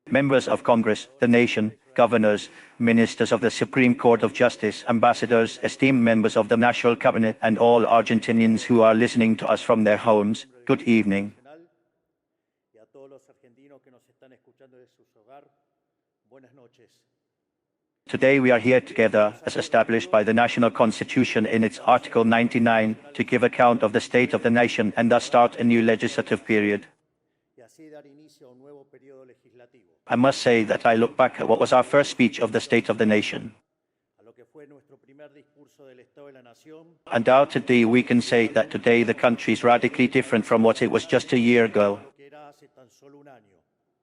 members of Congress, the nation, governors, ministers of the Supreme Court of Justice, ambassadors, esteemed members of the National Cabinet, and all Argentinians who are listening to us from their homes, good evening. Today we are here together, as established by the National Constitution in its Article 99, to give account of the state of the nation and thus start a new legislative period. I must say that I look back at what was our first speech of the State of the Nation. Undoubtedly, we can say that today the country is radically different from what it was just a year ago.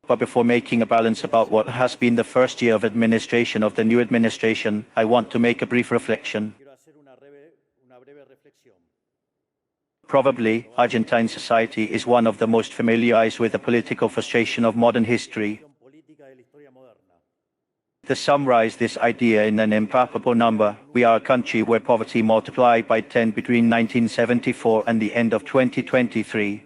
But before making a balance about what has been the first year of administration of the new administration, I want to make a brief reflection. Probably, Argentine society is one of the most familiarized with the political frustration of modern history. To summarize this idea in an impalpable number, we are a country where poverty multiplied by 10 between 1974 and the end of 2023.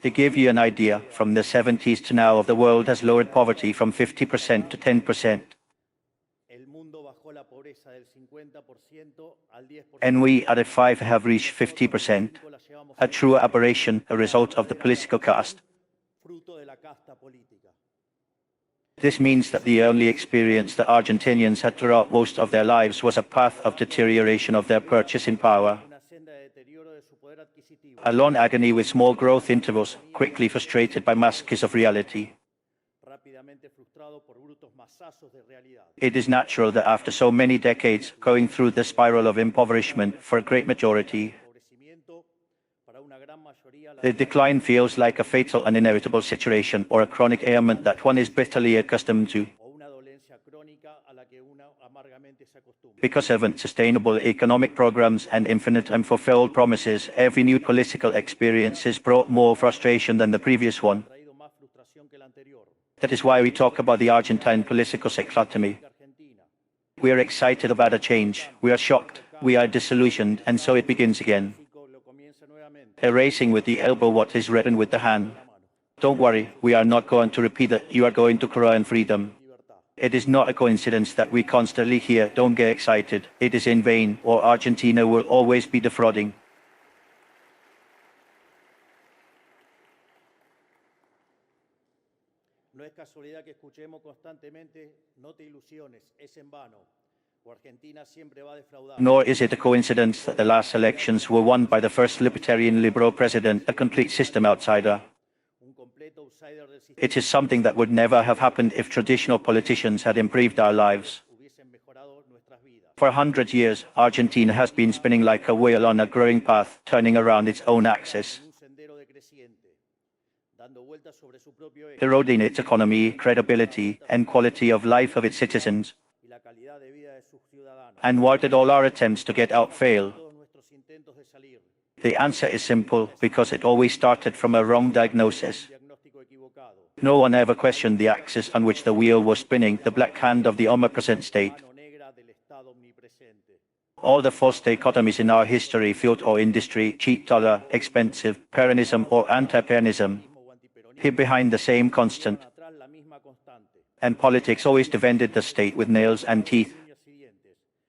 To give you an idea, from the 70s to now, the world has lowered poverty from 50% to 10%. And we at A5 have reached 50%. A true aberration, a result of the political caste. This means that the only experience that Argentinians had throughout most of their lives was a path of deterioration of their purchasing power. A long agony with small growth intervals, quickly frustrated by masks of reality. It is natural that after so many decades going through the spiral of impoverishment for a great majority, the decline feels like a fatal and inevitable situation or a chronic ailment that one is bitterly accustomed to. Because of unsustainable economic programs and infinite unfulfilled promises, every new political experience has brought more frustration than the previous one. That is why we talk about the Argentine political cyclotomy. We are excited about a change, we are shocked, we are disillusioned, and so it begins again. Erasing with the elbow what is written with the hand. Don't worry, we are not going to repeat it, you are going to cry in freedom. It is not a coincidence that we constantly hear, don't get excited, it is in vain, or Argentina will always be defrauding. Nor is it a coincidence that the last elections were won by the first libertarian liberal president, a complete system outsider. It is something that would never have happened if traditional politicians had improved our lives. For 100 years, Argentina has been spinning like a wheel on a growing path, turning around its own axis, eroding its economy, credibility, and quality of life of its citizens. And why did all our attempts to get out fail? The answer is simple, because it always started from a wrong diagnosis. No one ever questioned the axis on which the wheel was spinning, the black hand of the omnipresent state. All the false dichotomies in our history, field or industry, cheap dollar, expensive, Peronism or anti-Peronism, hid behind the same constant. And politics always defended the state with nails and teeth,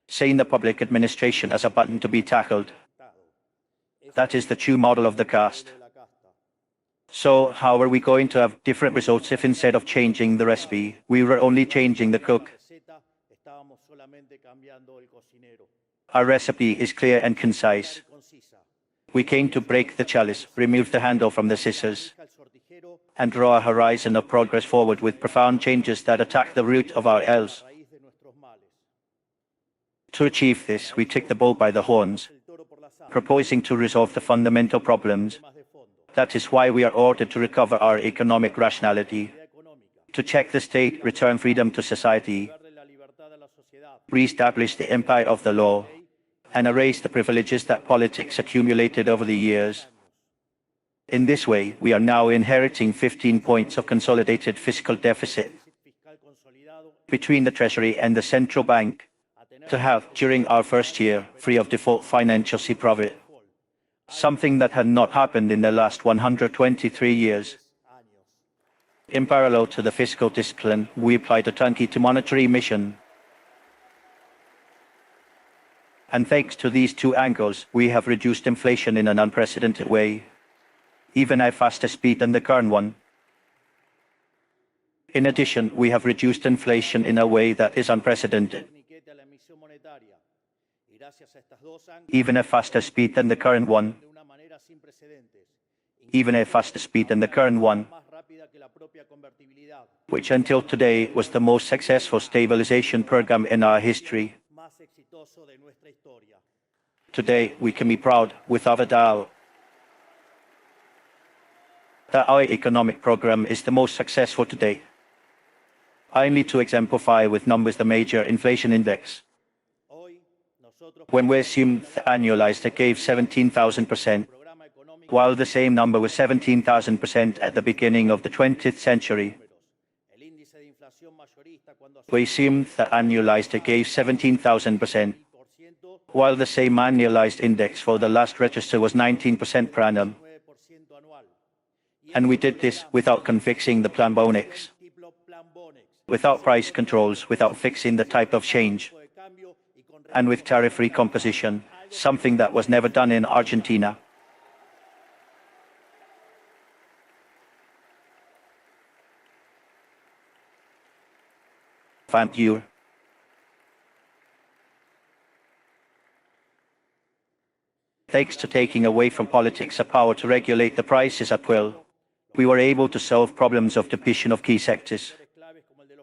saying the public administration as a button to be tackled. That is the true model of the caste. So, how are we going to have different results if instead of changing the recipe, we were only changing the cook? Our recipe is clear and concise. We came to break the chalice, remove the handle from the scissors, and draw a horizon of progress forward with profound changes that attack the root of our ills. To achieve this, we take the bull by the horns, proposing to resolve the fundamental problems. That is why we are ordered to recover our economic rationality, to check the state, return freedom to society, re-establish the empire of the law, and erase the privileges that politics accumulated over the years. In this way, we are now inheriting 15 points of consolidated fiscal deficit between the Treasury and the Central Bank, to have, during our first year, free of default financial sea profit. something that had not happened in the last 123 years. In parallel to the fiscal discipline, we applied a turnkey to monetary emission. And thanks to these two angles, we have reduced inflation in an unprecedented way, even at a faster speed than the current one. In addition, we have reduced inflation in a way that is unprecedented, even at a faster speed than the current one, which until today was the most successful stabilization program in our history. Today, we can be proud, without a doubt, that our economic program is the most successful to date. I need to exemplify with numbers the major inflation index. When we assumed the annualized, it gave 17,000%, while the same number was 17,000% at the beginning of the 20th century. We assumed that annualized, it gave 17,000%, while the same annualized index for the last register was 19% per annum. And we did this without confixing the plan Bonex, without price controls, without fixing the type of change, and with tariff recomposition, something that was never done in Argentina. Thank you. Thanks to taking away from politics a power to regulate the prices at will, we were able to solve problems of depletion of key sectors,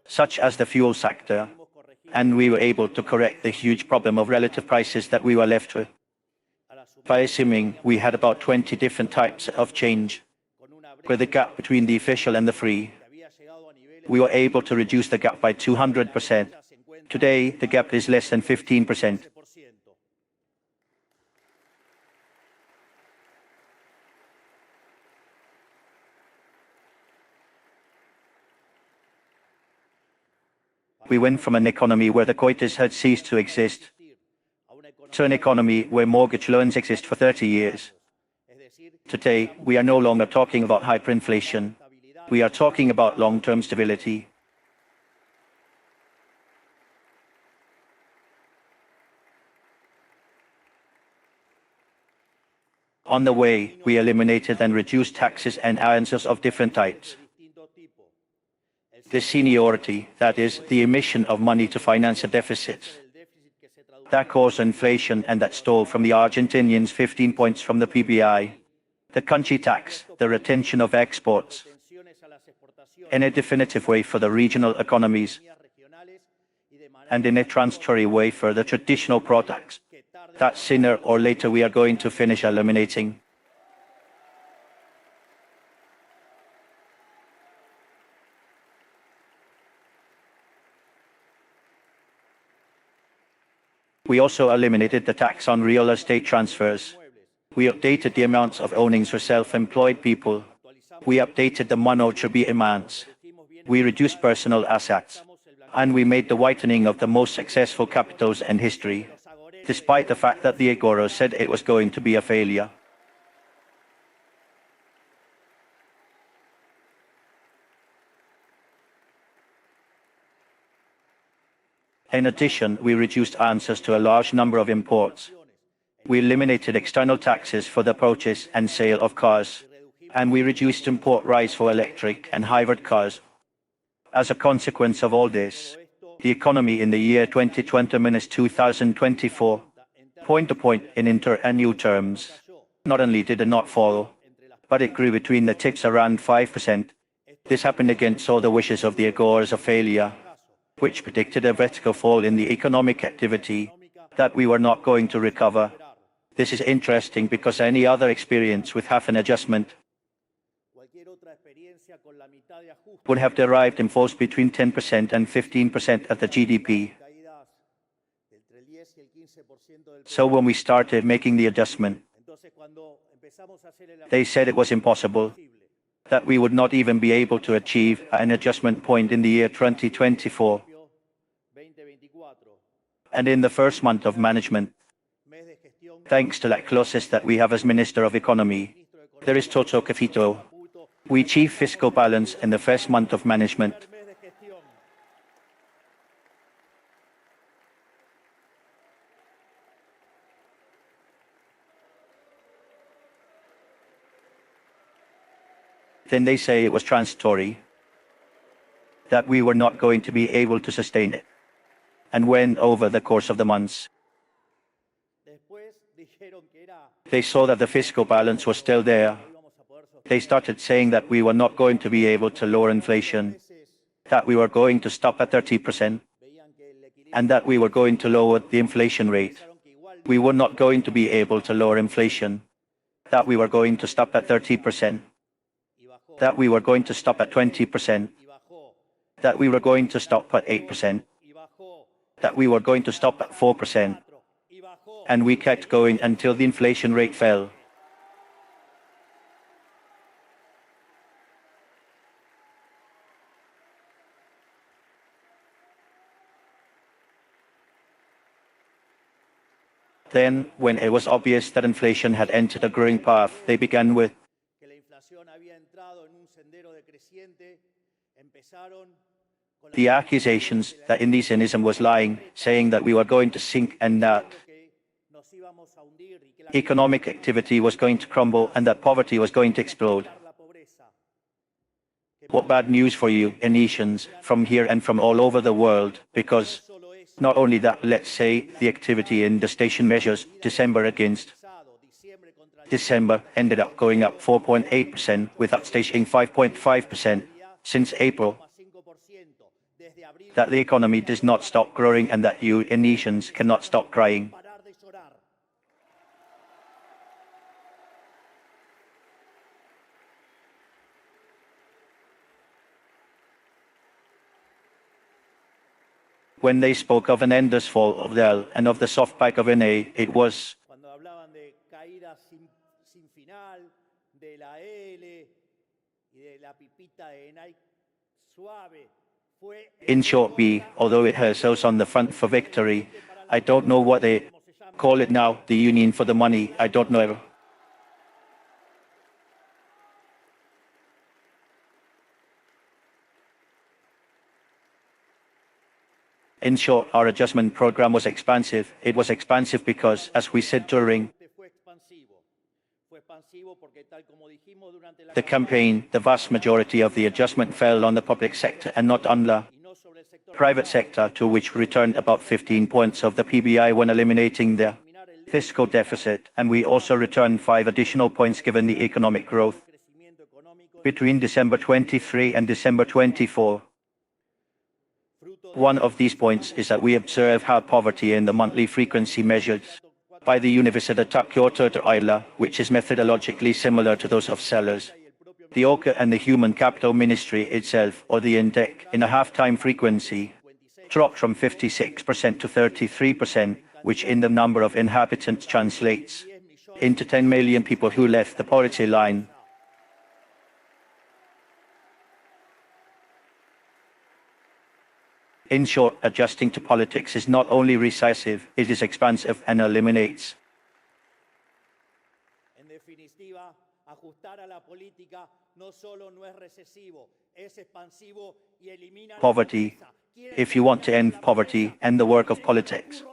such as the fuel sector, and we were able to correct the huge problem of relative prices that we were left with. By assuming we had about 20 different types of change, with the gap between the official and the free, we were able to reduce the gap by 200%. Today, the gap is less than 15%. We went from an economy where the coitus had ceased to exist to an economy where mortgage loans exist for 30 years. Today, we are no longer talking about hyperinflation. We are talking about long-term stability. On the way, we eliminated and reduced taxes and allowances of different types. The seniority, that is, the emission of money to finance a deficit, that caused inflation and that stole from the Argentinians 15 points from the PBI. The country tax, the retention of exports, in a definitive way for the regional economies, and in a transitory way for the traditional products, that sooner or later we are going to finish eliminating. We also eliminated the tax on real estate transfers. We updated the amounts of earnings for self-employed people. We updated the monetary amounts. We reduced personal assets. And we made the whitening of the most successful capitals in history, despite the fact that the Agora said it was going to be a failure. In addition, we reduced answers to a large number of imports. We eliminated external taxes for the purchase and sale of cars, and we reduced import rights for electric and hybrid cars. As a consequence of all this, the economy in the year 2020-2024, point to point in inter-annual terms, not only did it not fall, but it grew between the ticks around 5%. This happened against all the wishes of the Agoras of failure, which predicted a vertical fall in the economic activity, that we were not going to recover. This is interesting because any other experience with half an adjustment would have derived in falls between 10% and 15% of the GDP. So when we started making the adjustment, they said it was impossible, that we would not even be able to achieve an adjustment point in the year 2024. And in the first month of management, Thanks to that closest that we have as Minister of Economy, there is Toto Cafito. We achieved fiscal balance in the first month of management. Then they say it was transitory, that we were not going to be able to sustain it. And when, over the course of the months, they saw that the fiscal balance was still there, they started saying that we were not going to be able to lower inflation, that we were going to stop at 30%, and that we were going to lower the inflation rate. We were not going to be able to lower inflation, that we were going to stop at 30%, that we were going to stop at 20%, that we were going to stop at 8%, that we were going to stop at 4%, and we kept going until the inflation rate fell. Then, when it was obvious that inflation had entered a growing path, they began with the accusations that Indigenism was lying, saying that we were going to sink and that economic activity was going to crumble and that poverty was going to explode. What bad news for you, Indonesians, from here and from all over the world, because not only that, let's say the activity in the station measures December against December ended up going up 4.8%, with upstaging 5.5% since April. That the economy does not stop growing and that you Indonesians cannot stop crying. When they spoke of an endless fall of the L and of the soft back of an A, it was in short B, although it has us on the front for victory. I don't know what they call it now, the Union for the Money, I don't know. In short, our adjustment program was expansive. It was expansive because, as we said during the campaign, the vast majority of the adjustment fell on the public sector and not on the private sector, to which returned about 15 points of the PBI when eliminating the fiscal deficit, and we also returned 5 additional points given the economic growth between December 23 and December 24. One of these points is that we observe how poverty in the monthly frequency measured by the Universidad Kyoto Isla, which is methodologically similar to those of Sellers, the OCA and the Human Capital Ministry itself, or the INDEC, in a half-time frequency, dropped from 56% to 33%, which in the number of inhabitants translates into 10 million people who left the poverty line. In short, adjusting to politics is not only recessive, it is expansive and eliminates. Poverty. If you want to end poverty, end the work of politics.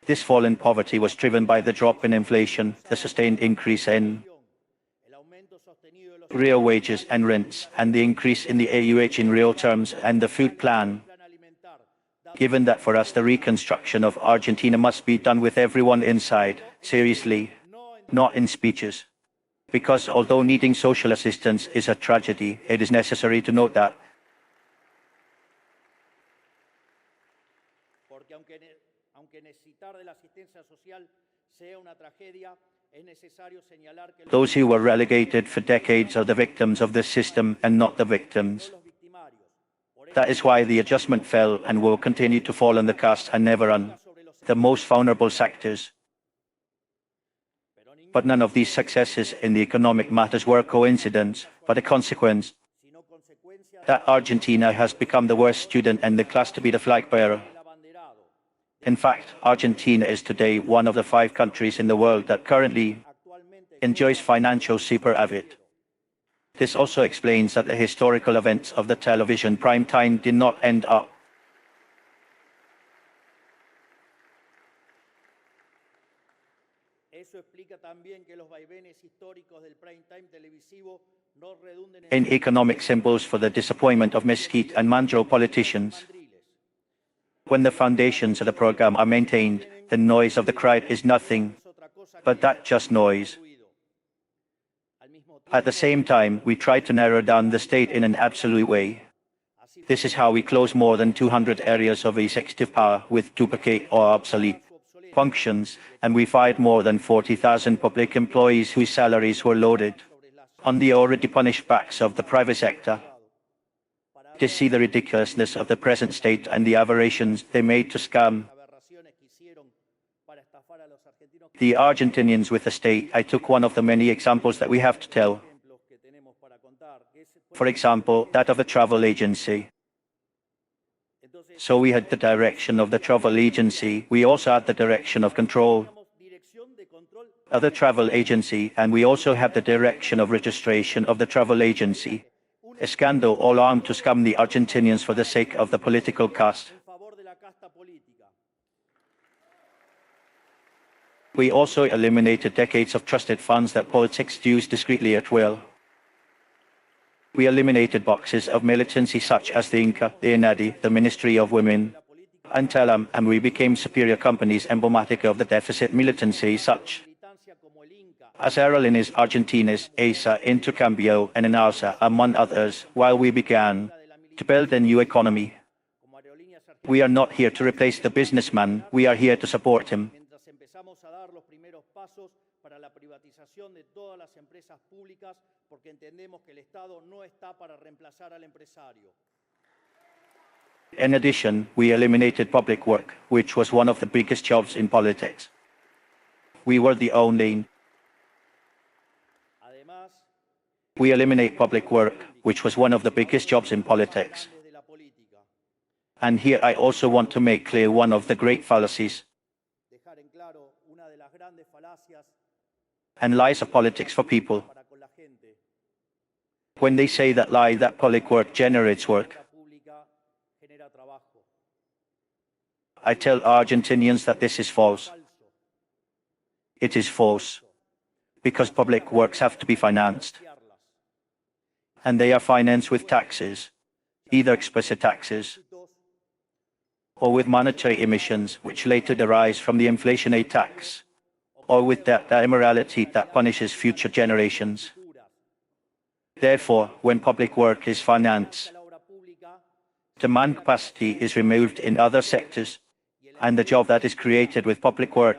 This fall in poverty was driven by the drop in inflation, the sustained increase in real wages and rents, and the increase in the AUH in real terms, and the food plan. Given that for us the reconstruction of Argentina must be done with everyone inside, seriously, not in speeches. Because although needing social assistance is a tragedy, it is necessary to note that those who were relegated for decades are the victims of this system and not the victims. That is why the adjustment fell and will continue to fall on the caste and never on the most vulnerable sectors. But none of these successes in the economic matters were coincidence, but a consequence that Argentina has become the worst student in the class to be the flag bearer. In fact, Argentina is today one of the 5 countries in the world that currently enjoys financial superávit. This also explains that the historical events of the television prime time did not end up. In economic symbols for the disappointment of mesquite and mandrel politicians. When the foundations of the program are maintained, the noise of the crowd is nothing but that just noise. At the same time, we try to narrow down the state in an absolute way. This is how we close more than 200 areas of executive power with duplicate or obsolete functions, and we fired more than 40,000 public employees whose salaries were loaded on the already punished backs of the private sector. To see the ridiculousness of the present state and the aberrations they made to scam the Argentinians with the state, I took one of the many examples that we have to tell. For example, that of a travel agency. So we had the direction of the travel agency, we also had the direction of control of the travel agency, and we also have the direction of registration of the travel agency. A scandal all armed to scam the Argentinians for the sake of the political caste. We also eliminated decades of trusted funds that politics used discreetly at will. We eliminated boxes of militancy such as the Inca, the INADI, the Ministry of Women, and TELAM, and we became superior companies emblematic of the deficit militancy such as Aerolíneas Argentinas, ASA, Intercambio, and ENASA, among others, while we began to build a new economy. We are not here to replace the businessman, we are here to support him. In addition, we eliminated public work, which was one of the biggest jobs in politics. We were the only. We eliminate public work, which was one of the biggest jobs in politics. And here I also want to make clear one of the great fallacies and lies of politics for people. When they say that lie that public work generates work, I tell Argentinians that this is false. It is false, because public works have to be financed. And they are financed with taxes, either explicit taxes, or with monetary emissions, which later derives from the inflation aid tax, or with that immorality that punishes future generations. Therefore, when public work is financed, demand capacity is removed in other sectors, and the job that is created with public work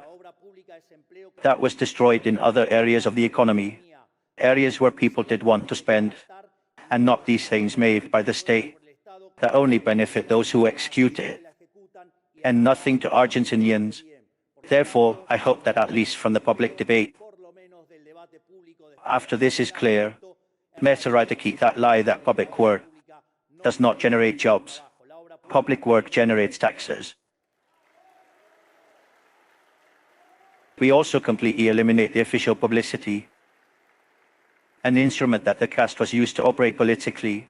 that was destroyed in other areas of the economy, areas where people did want to spend, and not these things made by the state that only benefit those who execute it, and nothing to Argentinians. Therefore, I hope that at least from the public debate, after this is clear, let's eradicate that lie that public work does not generate jobs. Public work generates taxes. We also completely eliminate the official publicity, an instrument that the caste was used to operate politically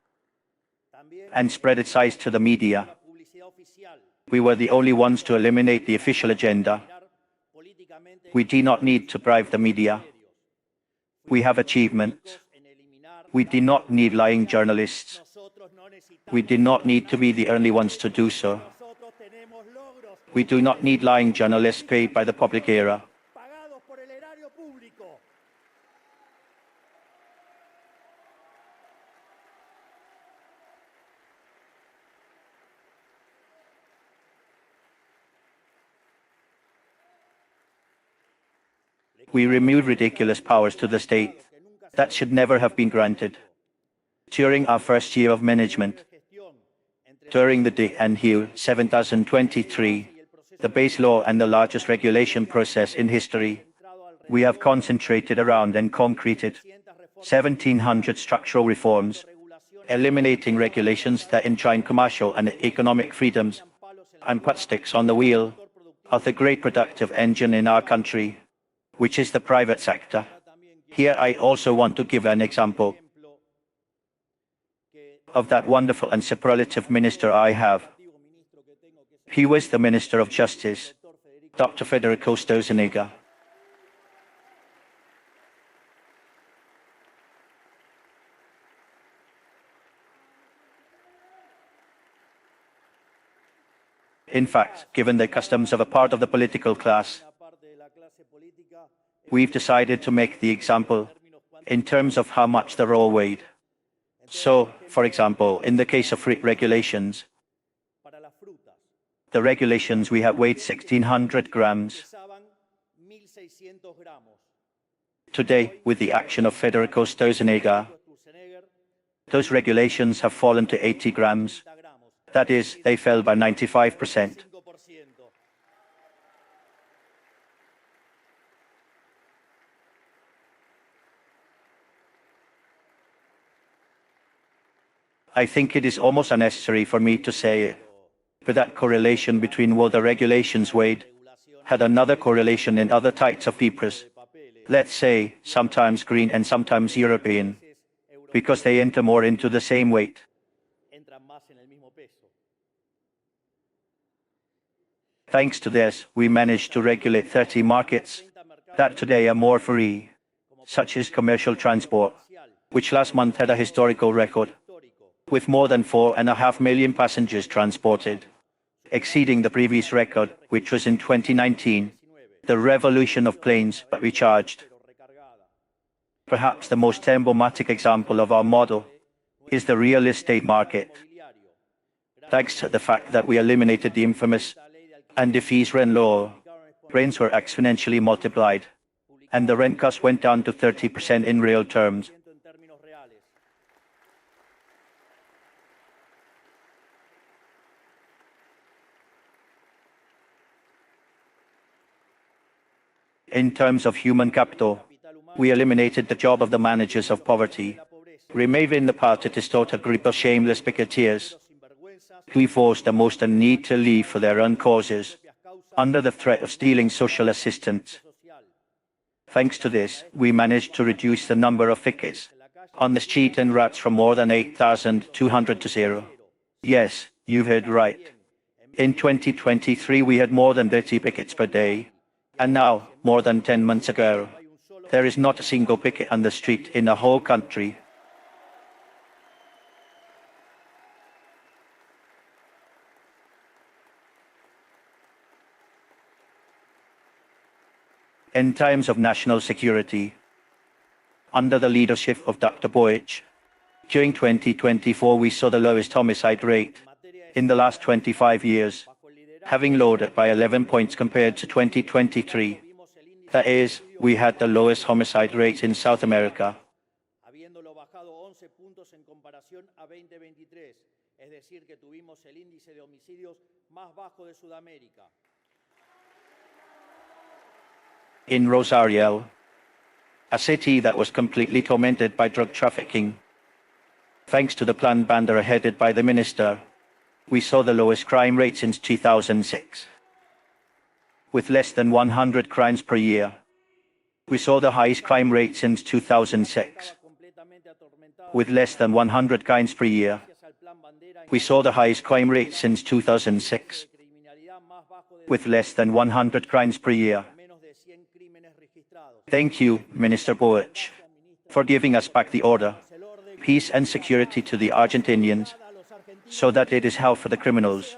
and spread its size to the media. We were the only ones to eliminate the official agenda. We do not need to bribe the media. We have achievements. We do not need lying journalists. We do not need to be the only ones to do so. We do not need lying journalists paid by the public era. We remove ridiculous powers to the state that should never have been granted. During our first year of management, during the DNU 7023, the base law and the largest regulation process in history, We have concentrated around and concreted 1,700 structural reforms, eliminating regulations that enshrine commercial and economic freedoms and put sticks on the wheel of the great productive engine in our country, which is the private sector. Here I also want to give an example of that wonderful and superlative minister I have. He was the Minister of Justice, Dr. Federico Stozenega. In fact, given the customs of a part of the political class, we've decided to make the example in terms of how much the roll weighed. So, for example, in the case of fruit regulations, the regulations we have weighed 1,600 grams. Today, with the action of Federico Stozenega, those regulations have fallen to 80 grams. That is, they fell by 95%. I think it is almost unnecessary for me to say, but that correlation between what the regulations weighed had another correlation in other types of papers. Let's say, sometimes green and sometimes European, because they enter more into the same weight. Thanks to this, we managed to regulate 30 markets that today are more free, such as commercial transport, which last month had a historical record, with more than 4.5 million passengers transported, exceeding the previous record, which was in 2019, the revolution of planes but recharged. Perhaps the most emblematic example of our model is the real estate market. Thanks to the fact that we eliminated the infamous and defeased rent law, rents were exponentially multiplied, and the rent cost went down to 30% in real terms. In terms of human capital, we eliminated the job of the managers of poverty, removing the power to distort a group of shameless picketeers who forced the most in need to leave for their own causes, under the threat of stealing social assistance. Thanks to this, we managed to reduce the number of pickets on the street and routes from more than 8,200 to 0. Yes, you heard right. In 2023 we had more than 30 pickets per day, and now, more than 10 months ago, there is not a single picket on the street in the whole country. In times of national security, under the leadership of Dr. Boich, during 2024 we saw the lowest homicide rate in the last 25 years, having lowered it by 11 points compared to 2023. That is, we had the lowest homicide rate in South America. In Rosario, a city that was completely tormented by drug trafficking, thanks to the planned bandera headed by the minister, we saw the lowest crime rate since 2006. With less than 100 crimes per year, we saw the highest crime rate since 2006. With less than 100 crimes per year, we saw the highest crime rate since 2006. With less than 100 crimes per year. Thank you, Minister Boich, for giving us back the order, peace and security to the Argentinians, so that it is hell for the criminals.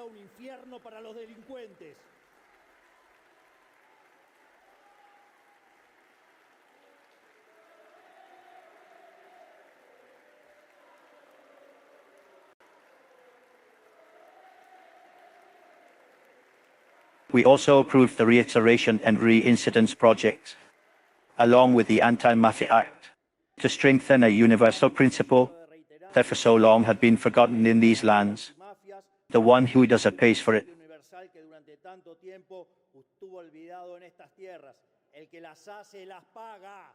We also approved the Reiteration and Reincidence project, along with the Anti-Mafia Act, to strengthen a universal principle that for so long had been forgotten in these lands. The one who does it pays for it. El que las hace las paga.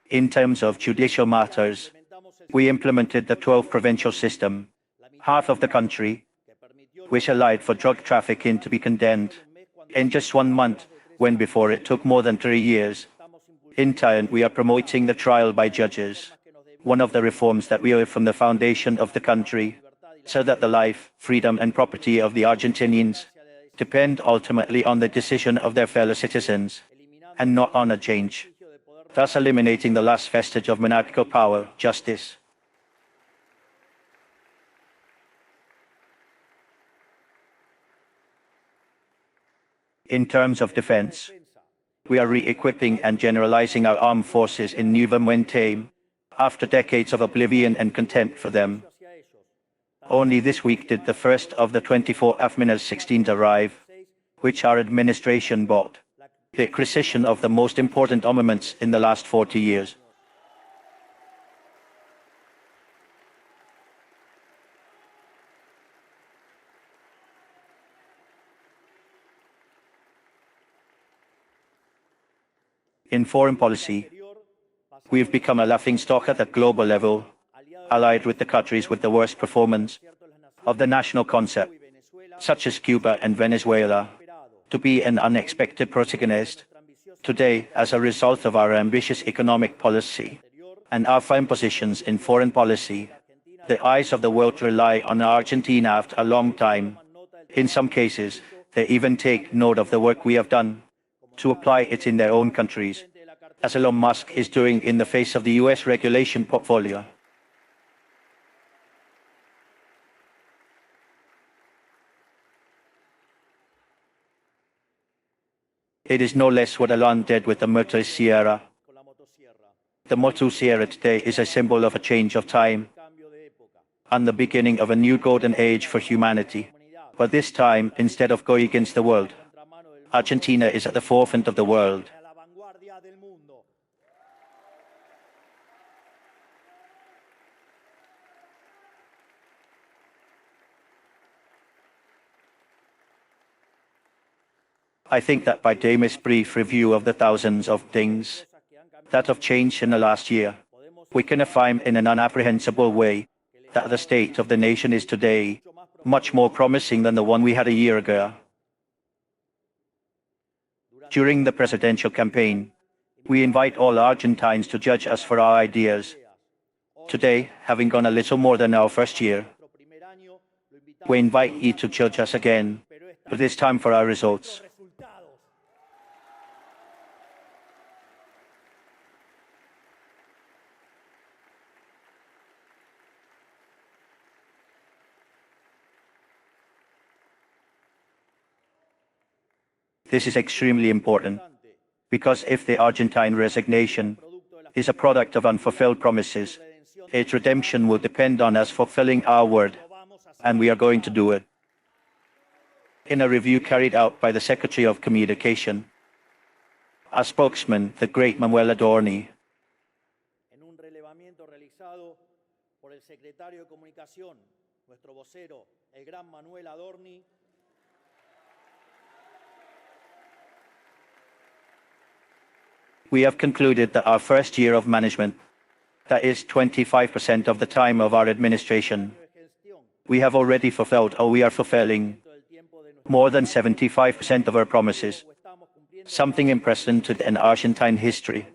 In terms of judicial matters, we implemented the 12 provincial system, half of the country, which allowed for drug trafficking to be condemned in just 1 month, when before it took more than 3 years. In turn, we are promoting the trial by judges, one of the reforms that we owe from the foundation of the country, so that the life, freedom and property of the Argentinians depend ultimately on the decision of their fellow citizens, and not on a change, thus eliminating the last vestige of monarchical power, justice. In terms of defense, we are re-equipping and generalizing our armed forces in new time, after decades of oblivion and contempt for them. Only this week did the first of the 24 Afminas 16 arrive, which our administration bought, the acquisition of the most important armaments in the last 40 years. In foreign policy, we have become a laughingstock at the global level, allied with the countries with the worst performance of the national concept, such as Cuba and Venezuela, to be an unexpected protagonist today as a result of our ambitious economic policy and our firm positions in foreign policy. The eyes of the world rely on Argentina after a long time. In some cases, they even take note of the work we have done to apply it in their own countries, as Elon Musk is doing in the face of the US regulation portfolio. It is no less what Elon did with the motosierra. The motosierra today is a symbol of a change of time and the beginning of a new golden age for humanity. But this time, instead of going against the world, Argentina is at the forefront of the world. I think that by Damis' brief review of the thousands of things that have changed in the last year, we can affirm in an unapprehensible way that the state of the nation is today much more promising than the one we had a year ago. During the presidential campaign, we invite all Argentines to judge us for our ideas. Today, having gone a little more than our first year, we invite you to judge us again, but this time for our results. This is extremely important, because if the Argentine resignation is a product of unfulfilled promises, its redemption will depend on us fulfilling our word, and we are going to do it. In a review carried out by the Secretary of Communication, our spokesman, the great Manuel Adorni, en un relevamiento realizado por el secretario de Comunicación, nuestro vocero, el gran Manuel Adorni, we have concluded that our first year of management, that is 25% of the time of our administration, we have already fulfilled or we are fulfilling more than 75% of our promises, something unprecedented in Argentine history.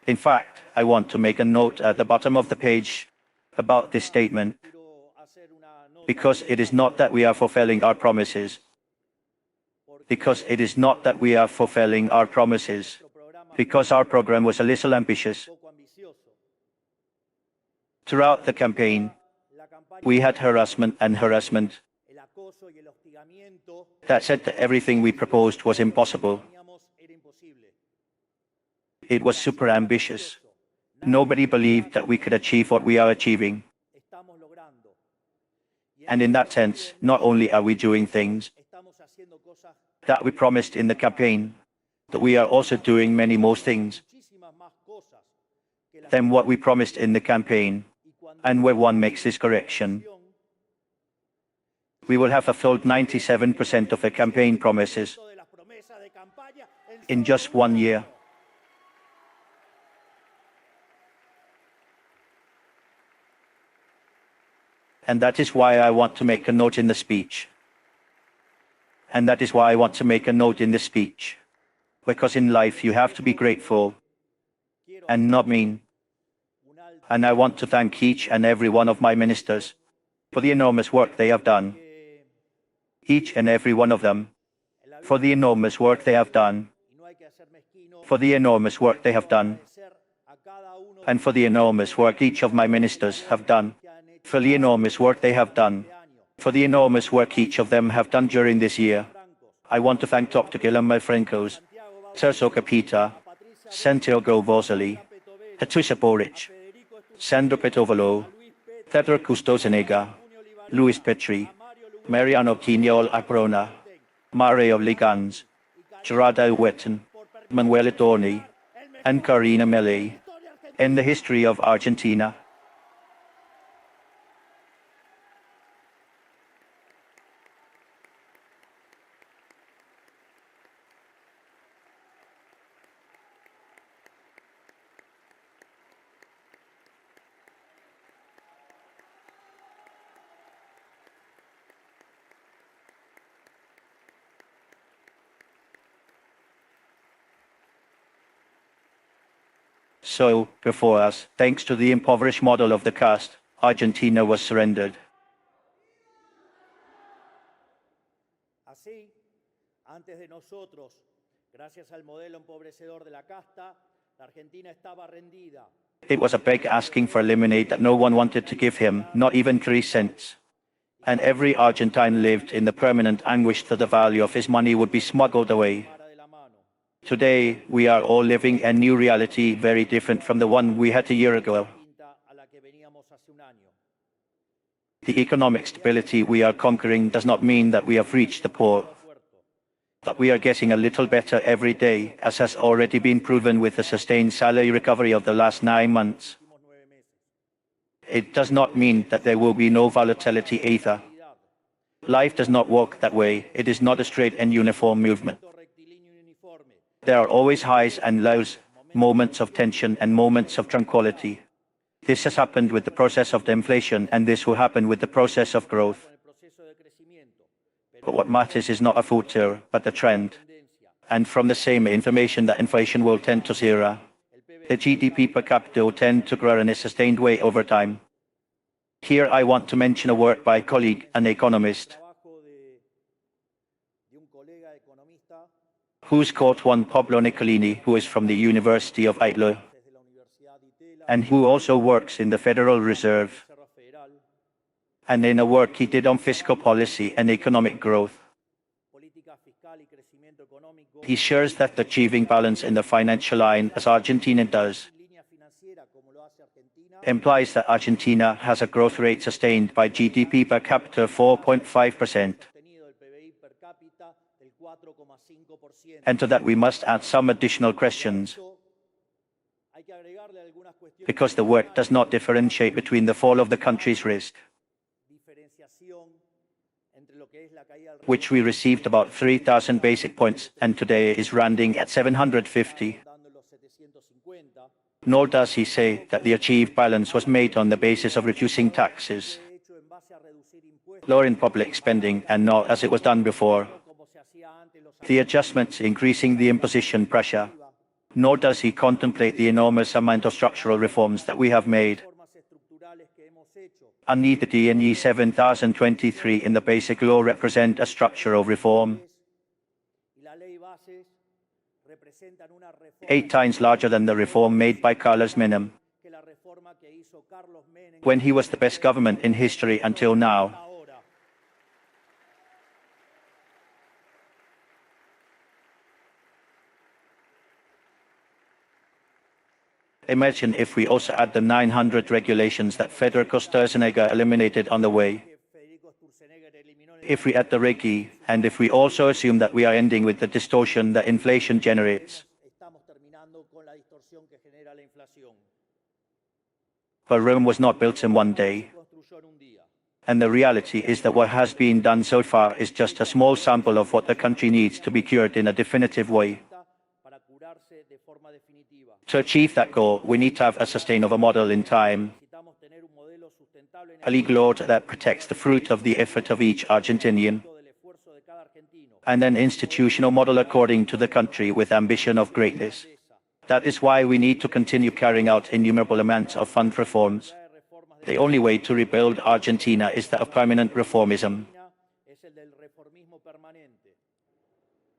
In fact, I want to make a note at the bottom of the page about this statement, because it is not that we are fulfilling our promises. Because it is not that we are fulfilling our promises. Because our program was a little ambitious. Throughout the campaign, we had harassment that said that everything we proposed was impossible. It was super ambitious. Nobody believed that we could achieve what we are achieving. And in that sense, not only are we doing things, haciendo cosas, that we promised in the campaign, that we are also doing many more things muchísimas más cosas que las than what we promised in the campaign. y cuando And where one makes this correction, we will have fulfilled 97% of the campaign promises de las promesas de campaña in just 1 year. And that is why I want to make a note in the speech. And that is why I want to make a note in the speech. Because in life you have to be grateful and not mean. And I want to thank each and every one of my ministers for the enormous work they have done. Each and every one of them, for the enormous work they have done. For the enormous work they have done. And for the enormous work each of my ministers have done. For the enormous work they have done. For the enormous work each of them have done during this year. I want to thank Dr. Guillermo Francos, Sergio Capita, Santiago Vozali, Patricia Boric, Sandro Petovalo, Theodore Custosenega, Luis Petri, Mariano Quinol Aprona, Mario Ligans, Gerardo Wetton, Manuel Adorni, and Karina Milei in the history of Argentina. So, before us, thanks to the impoverished model of the caste, Argentina was surrendered. Así, antes de nosotros, gracias al modelo empobrecedor de la casta, la Argentina estaba rendida. It was a big asking for lemonade that no one wanted to give him, not even 3 cents. And every Argentine lived in the permanent anguish that the value of his money would be smuggled away. Today, we are all living a new reality very different from the one we had a year ago. The economic stability we are conquering does not mean that we have reached the port. But we are getting a little better every day, as has already been proven with the sustained salary recovery of the last 9 months. It does not mean that there will be no volatility either. Life does not work that way. It is not a straight and uniform movement. There are always highs and lows, moments of tension and moments of tranquility. This has happened with the process of the inflation, and this will happen with the process of growth. But what matters is not a future, but the trend. And from the same information that inflation will tend to zero, the GDP per capita will tend to grow in a sustained way over time. Here I want to mention a work by a colleague, an economist, who's called Juan Pablo Nicolini, who is from the University of Italy, and who also works in the Federal Reserve, and in a work he did on fiscal policy and economic growth. He shares that achieving balance in the financial line, as Argentina does, implies that Argentina has a growth rate sustained by GDP per capita of 4.5%. And to that we must add some additional questions, because the work does not differentiate between the fall of the country's risk, which we received about 3,000 basic points and today is landing at 750. Nor does he say that the achieved balance was made on the basis of reducing taxes, lowering public spending, and not as it was done before, the adjustments increasing the imposition pressure. Nor does he contemplate the enormous amount of structural reforms that we have made. And neither DNE 7023 in the basic law represent a structural reform. 8 times larger than the reform made by Carlos Menem, when he was the best government in history until now. Imagine if we also add the 900 regulations that Federico Sturzenegger eliminated on the way. If we add the rate key, and if we also assume that we are ending with the distortion that inflation generates. Estamos terminando con la distorsión que genera la inflación. But Rome was not built in one day. Construyó en un día. And the reality is that what has been done so far is just a small sample of what the country needs to be cured in a definitive way. Para curarse de forma definitiva. To achieve that goal, we need to have a sustainable model in time, Necesitamos tener un modelo sustentable en a legal order that protects the fruit of the effort of each Argentinian, del esfuerzo de cada argentino. and an institutional model according to the country with ambition of greatness. That is why we need to continue carrying out innumerable amounts of fund reforms. The only way to rebuild Argentina is that of permanent reformism. Es el del reformismo permanente.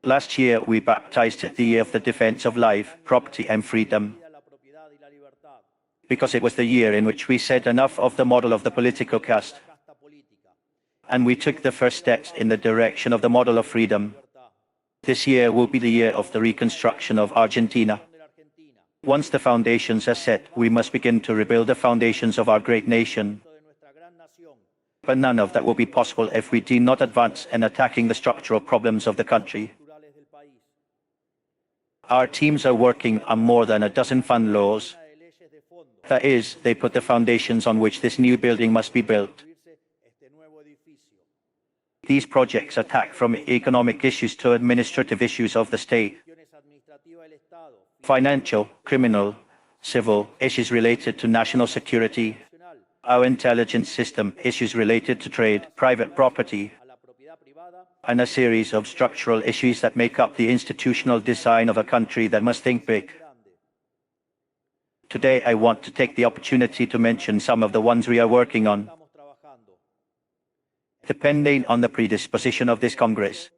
Last year, we baptized it the year of the defense of life, property and freedom, La propiedad y la libertad. because it was the year in which we said enough of the model of the political caste, Casta política. and we took the first steps in the direction of the model of freedom. This year will be the year of the reconstruction of Argentina. De la Argentina. Once the foundations are set, we must begin to rebuild the foundations of our great nation. De nuestra gran nación. But none of that will be possible if we do not advance in attacking the structural problems of the country. Culturales del país. Our teams are working on more than a dozen fund laws. De leyes de fondo. That is, they put the foundations on which this new building must be built. Construirse este nuevo edificio. These projects attack from economic issues to administrative issues of the state, Cuestiones administrativas del Estado. financial, criminal, civil, issues related to national security, Nacional. our intelligence system, issues related to trade, private property, A la propiedad privada. and a series of structural issues that make up the institutional design of a country that must think big. Grande. Today, I want to take the opportunity to mention some of the ones we are working on. Estamos trabajando. Depending on the predisposition of this Congress,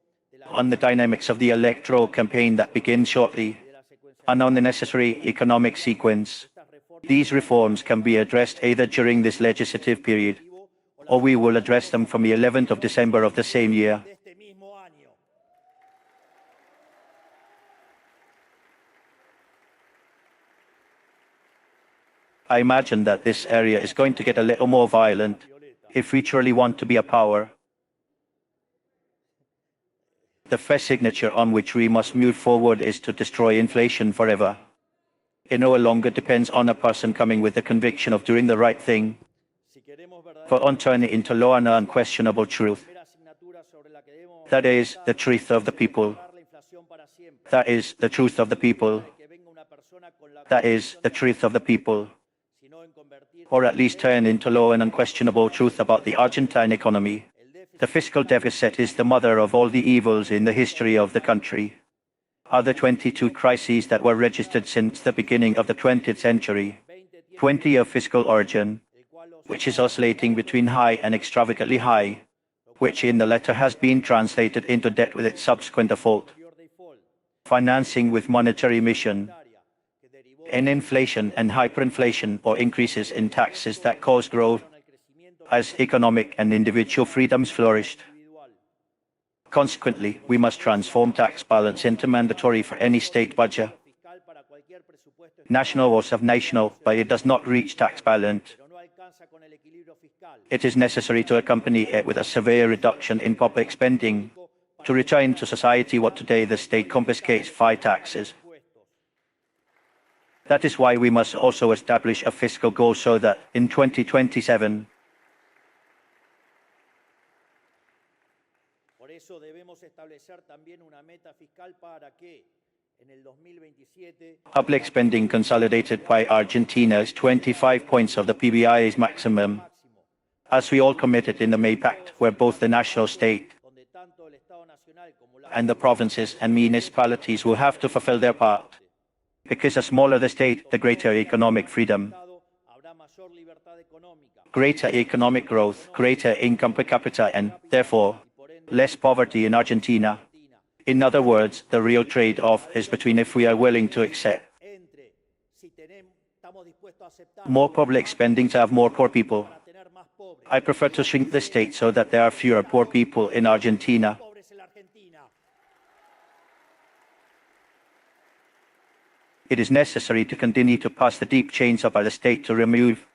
on the dynamics of the electoral campaign that begins shortly, De la secuencia. and on the necessary economic sequence, Estas reformas. these reforms can be addressed either during this legislative period, or we will address them from the 11th of December of the same year. De este mismo año. I imagine that this area is going to get a little more violent if we truly want to be a power. The first signature on which we must move forward is to destroy inflation forever. It no longer depends on a person coming with the conviction of doing the right thing, Si queremos verdaderamente but on turning into law and unquestionable truth. la asignatura sobre la que debemos That is the truth of the people. pagar la inflación para siempre. That is the truth of the people. Que venga una persona con la That is the truth of the people. sino en convertir Or at least turn into law and unquestionable truth about the Argentine economy. The fiscal deficit is the mother of all the evils in the history of the country. Other 22 crises that were registered since the beginning of the 20th century, 20 of fiscal origin, which is oscillating between high and extravagantly high, which in the letter has been translated into debt with its subsequent default, default financing with monetary emission, que derivó and inflation and hyperinflation or increases in taxes that cause growth al crecimiento as economic and individual freedoms flourished. individual. Consequently, we must transform tax balance into mandatory for any state budget. Fiscal para cualquier presupuesto National or subnational, but it does not reach tax balance. pero no alcanza con el equilibrio fiscal. It is necessary to accompany it with a severe reduction in public spending to return to society what today the state confiscates via taxes. That is why we must also establish a fiscal goal so that in 2027, Por eso debemos establecer también una meta fiscal para que en el 2027 public spending consolidated by Argentina is 25 points of the PBI's maximum, máximo, as we all committed in the May Pact, where both the national state donde tanto el Estado nacional como la and the provinces and municipalities will have to fulfill their part. Because the smaller the state, the greater economic freedom, Estado habrá mayor libertad económica greater economic growth, greater income per capita, and therefore less poverty in Argentina. In other words, the real trade-off is between if we are willing to accept entre si estamos dispuestos a aceptar more public spending to have more poor people. para tener más pobres. I prefer to shrink the state so that there are fewer poor people in Argentina. Pobres en la Argentina. It is necessary to continue to pass the deep chains up by the state to remove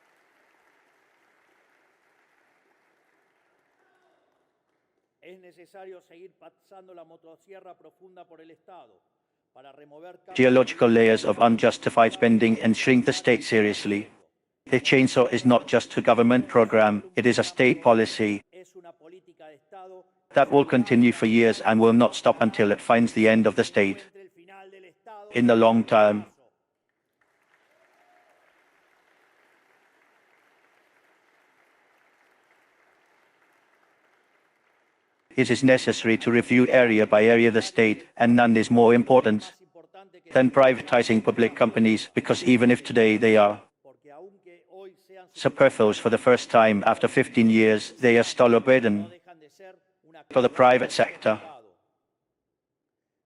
necesario seguir pasando la motosierra profunda por el Estado para remover geological layers of unjustified spending and shrink the state seriously. The chainsaw is not just a government program, it is a state policy es una política de Estado that will continue for years and will not stop until it finds the end of the state. entre el final del Estado In the long term, it is necessary to review area by area the state, and none is more important than privatizing public companies, because even if today they are porque aunque hoy sean superfluous for the first time after 15 years, they are still a burden dejan de ser una for the private sector.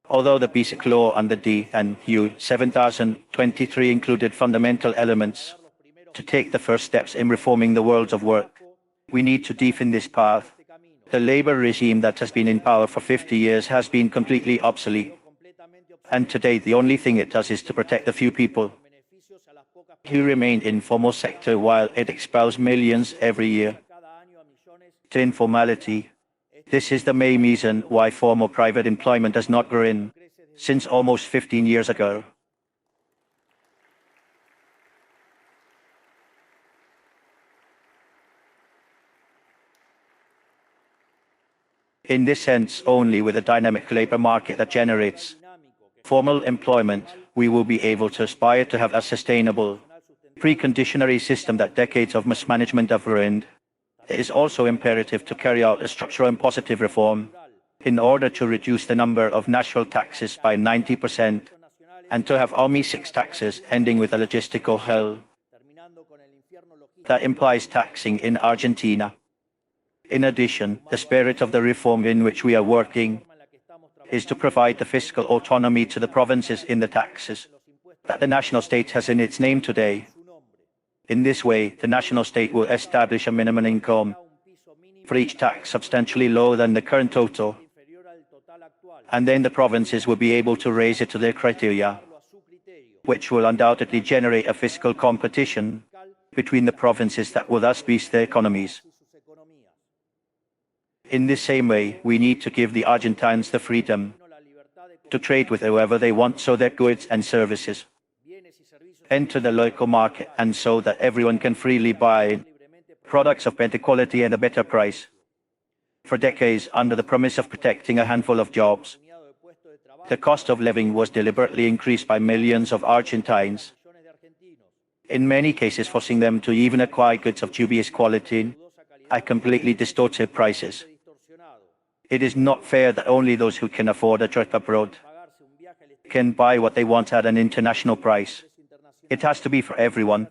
Although the Basic Law under D and U 7023 included fundamental elements to take the first steps in reforming the world of work, we need to deepen this path. The labor regime that has been in power for 50 years has been completely obsolete, and today the only thing it does is to protect the few people beneficios a las pocas who remain in formal sector while it expels millions every year cada año a millones. to informality. This is the main reason why formal private employment has not grown since almost 15 years ago. In this sense, only with a dynamic labor market that generates formal employment, we will be able to aspire to have a sustainable, preconditionary system that decades of mismanagement have ruined. It is also imperative to carry out a structural and positive reform in order to reduce the number of national taxes by 90% and to have only 6 taxes, ending with a logistical hell that implies taxing in Argentina. In addition, the spirit of the reform in which we are working is to provide the fiscal autonomy to the provinces in the taxes that the national state has in its name today. In this way, the national state will establish a minimum income for each tax substantially lower than the current total, and then the provinces will be able to raise it to their criteria, which will undoubtedly generate a fiscal competition between the provinces that will thus boost their economies. In the same way, we need to give the Argentines the freedom to trade with whoever they want so their goods and services enter the local market and so that everyone can freely buy products of better quality and a better price. For decades, under the promise of protecting a handful of jobs, the cost of living was deliberately increased by millions of Argentines, in many cases forcing them to even acquire goods of dubious quality at completely distorted prices. It is not fair that only those who can afford a trip abroad can buy what they want at an international price. It has to be for everyone.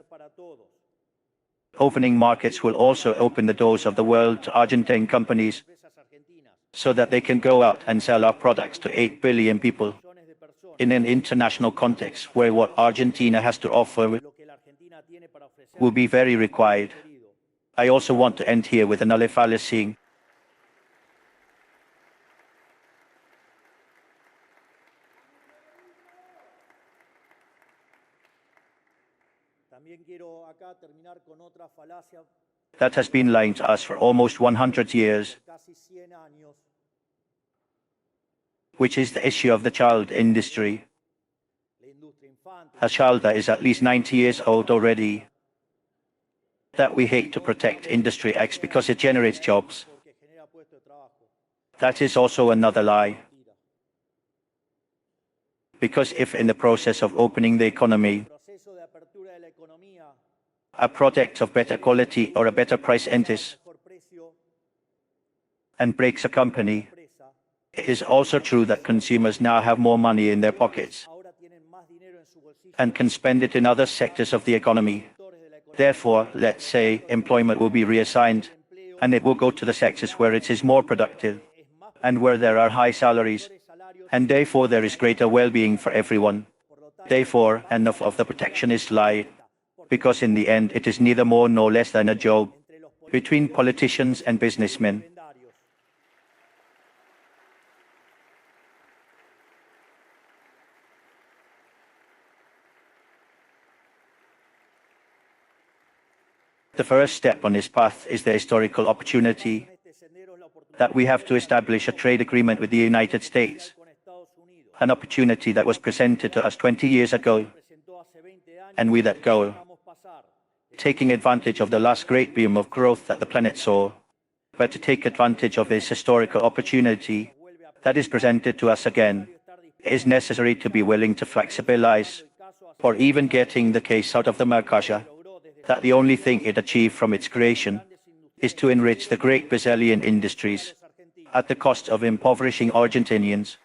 Opening markets will also open the doors of the world to Argentine companies so that they can go out and sell our products to 8 billion people in an international context where what Argentina has to offer will be very required. I also want to end here with another fallacy. That has been lying to us for almost 100 years, which is the issue of the child industry. A child that is at least 90 years old already, that we hate to protect Industry X because it generates jobs. That is also another lie. Because if in the process of opening the economy, a product of better quality or a better price enters and breaks a company, it is also true that consumers now have more money in their pockets and can spend it in other sectors of the economy. Therefore, let's say employment will be reassigned and it will go to the sectors where it is more productive and where there are high salaries, and therefore there is greater well-being for everyone. Therefore, enough of the protectionist lie, because in the end it is neither more nor less than a joke between politicians and businessmen. The first step on this path is the historical opportunity that we have to establish a trade agreement with the United States, an opportunity that was presented to us 20 years ago, and we let go, taking advantage of the last great boom of growth that the planet saw. But to take advantage of this historical opportunity that is presented to us again, it is necessary to be willing to flexibilize, or even getting the case out of the Mercosur, that the only thing it achieved from its creation is to enrich the great Brazilian industries at the cost of impoverishing Argentinians.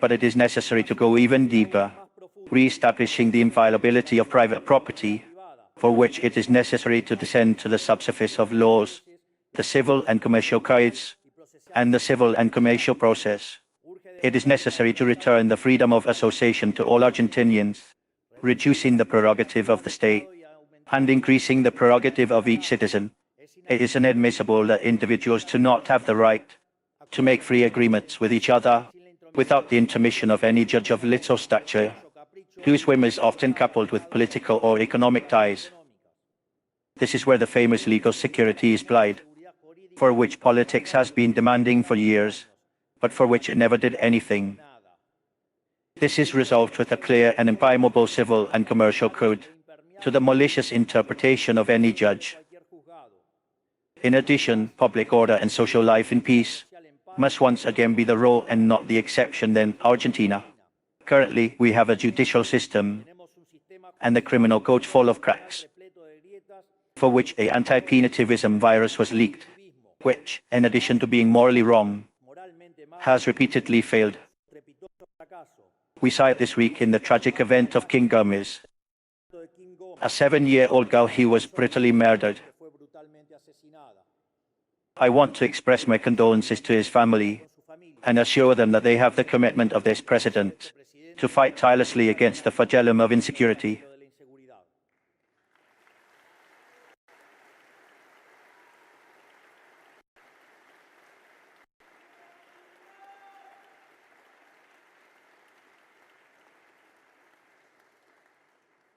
But it is necessary to go even deeper, re-establishing the inviolability of private property, for which it is necessary to descend to the subsurface of laws, the civil and commercial codes, and the civil and commercial process. It is necessary to return the freedom of association to all Argentinians, reducing the prerogative of the state and increasing the prerogative of each citizen. It is inadmissible that individuals do not have the right to make free agreements with each other without the intermission of any judge of little stature, whose whim is often coupled with political or economic ties. This is where the famous legal security is applied, for which politics has been demanding for years, but for which it never did anything. This is resolved with a clear and impermeable civil and commercial code, to the malicious interpretation of any judge. In addition, public order and social life in peace must once again be the rule and not the exception in Argentina. Currently, we have a judicial system and the criminal code full of cracks, for which an anti-punitivism virus was leaked, which, in addition to being morally wrong, has repeatedly failed. We saw it this week in the tragic event of King Gomez, a 7-year-old girl who was brutally murdered. I want to express my condolences to his family and assure them that they have the commitment of this president to fight tirelessly against the flagellum of insecurity.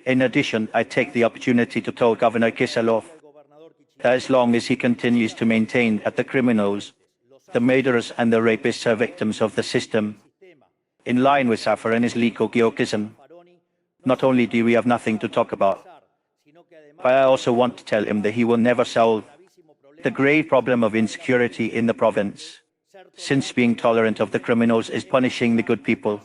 In addition, I take the opportunity to tell Governor Kicillof that as long as he continues to maintain that the criminals, the murderers and the rapists are victims of the system, in line with Safar and his legal Gyorkism, not only do we have nothing to talk about, but I also want to tell him that he will never solve the grave problem of insecurity in the province, since being tolerant of the criminals is punishing the good people.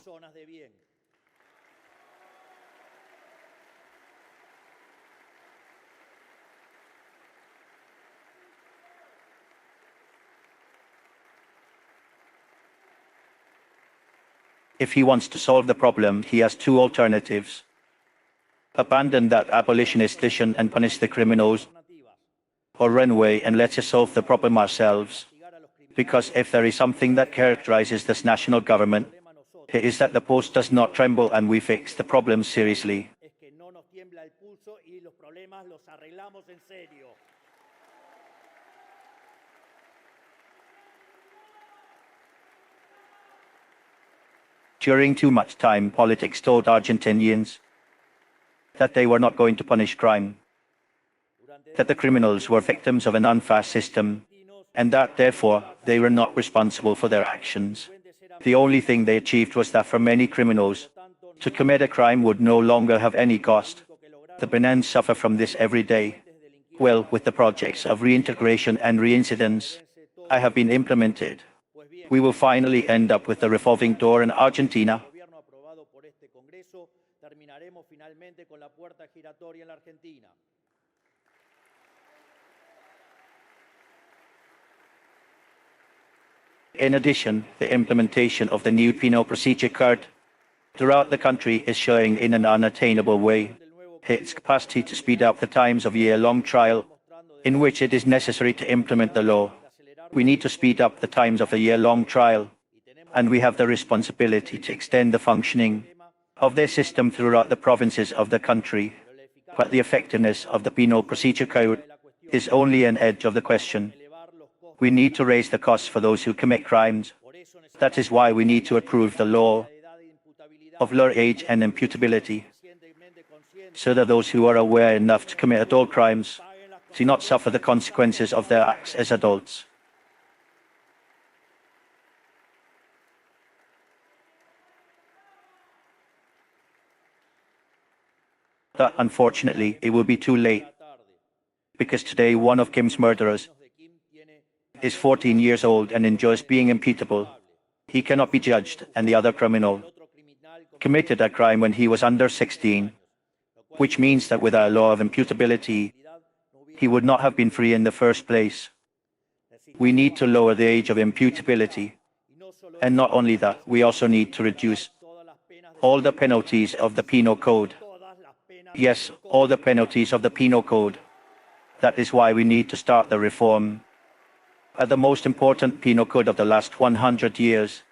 If he wants to solve the problem, he has two alternatives: abandon that abolitionist vision and punish the criminals, or run away and let us solve the problem ourselves. Because if there is something that characterizes this national government, it is that the pulse does not tremble and we fix the problems seriously. During too much time, politics told Argentinians that they were not going to punish crime, that the criminals were victims of an unfair system, and that, therefore, they were not responsible for their actions. The only thing they achieved was that for many criminals, to commit a crime would no longer have any cost. The Benins suffer from this every day. Well, with the projects of reintegration and reincidence I have been implemented, we will finally end up with the revolving door in Argentina. In addition, the implementation of the new penal procedure code throughout the country is showing in an unattainable way its capacity to speed up the times of year-long trial in which it is necessary to implement the law. We need to speed up the times of a year-long trial, and we have the responsibility to extend the functioning of their system throughout the provinces of the country. But the effectiveness of the penal procedure code is only an edge of the question. We need to raise the costs for those who commit crimes. That is why we need to approve the law of lower age and imputability, so that those who are aware enough to commit adult crimes do not suffer the consequences of their acts as adults. But unfortunately, it will be too late, because today one of Kim's murderers is 14 years old and enjoys being imputable. He cannot be judged, and the other criminal committed a crime when he was under 16, which means that with our law of imputability, he would not have been free in the first place. We need to lower the age of imputability, and not only that, we also need to reduce all the penalties of the penal code. Yes, all the penalties of the penal code. That is why we need to start the reform at the most important penal code of the last 100 years,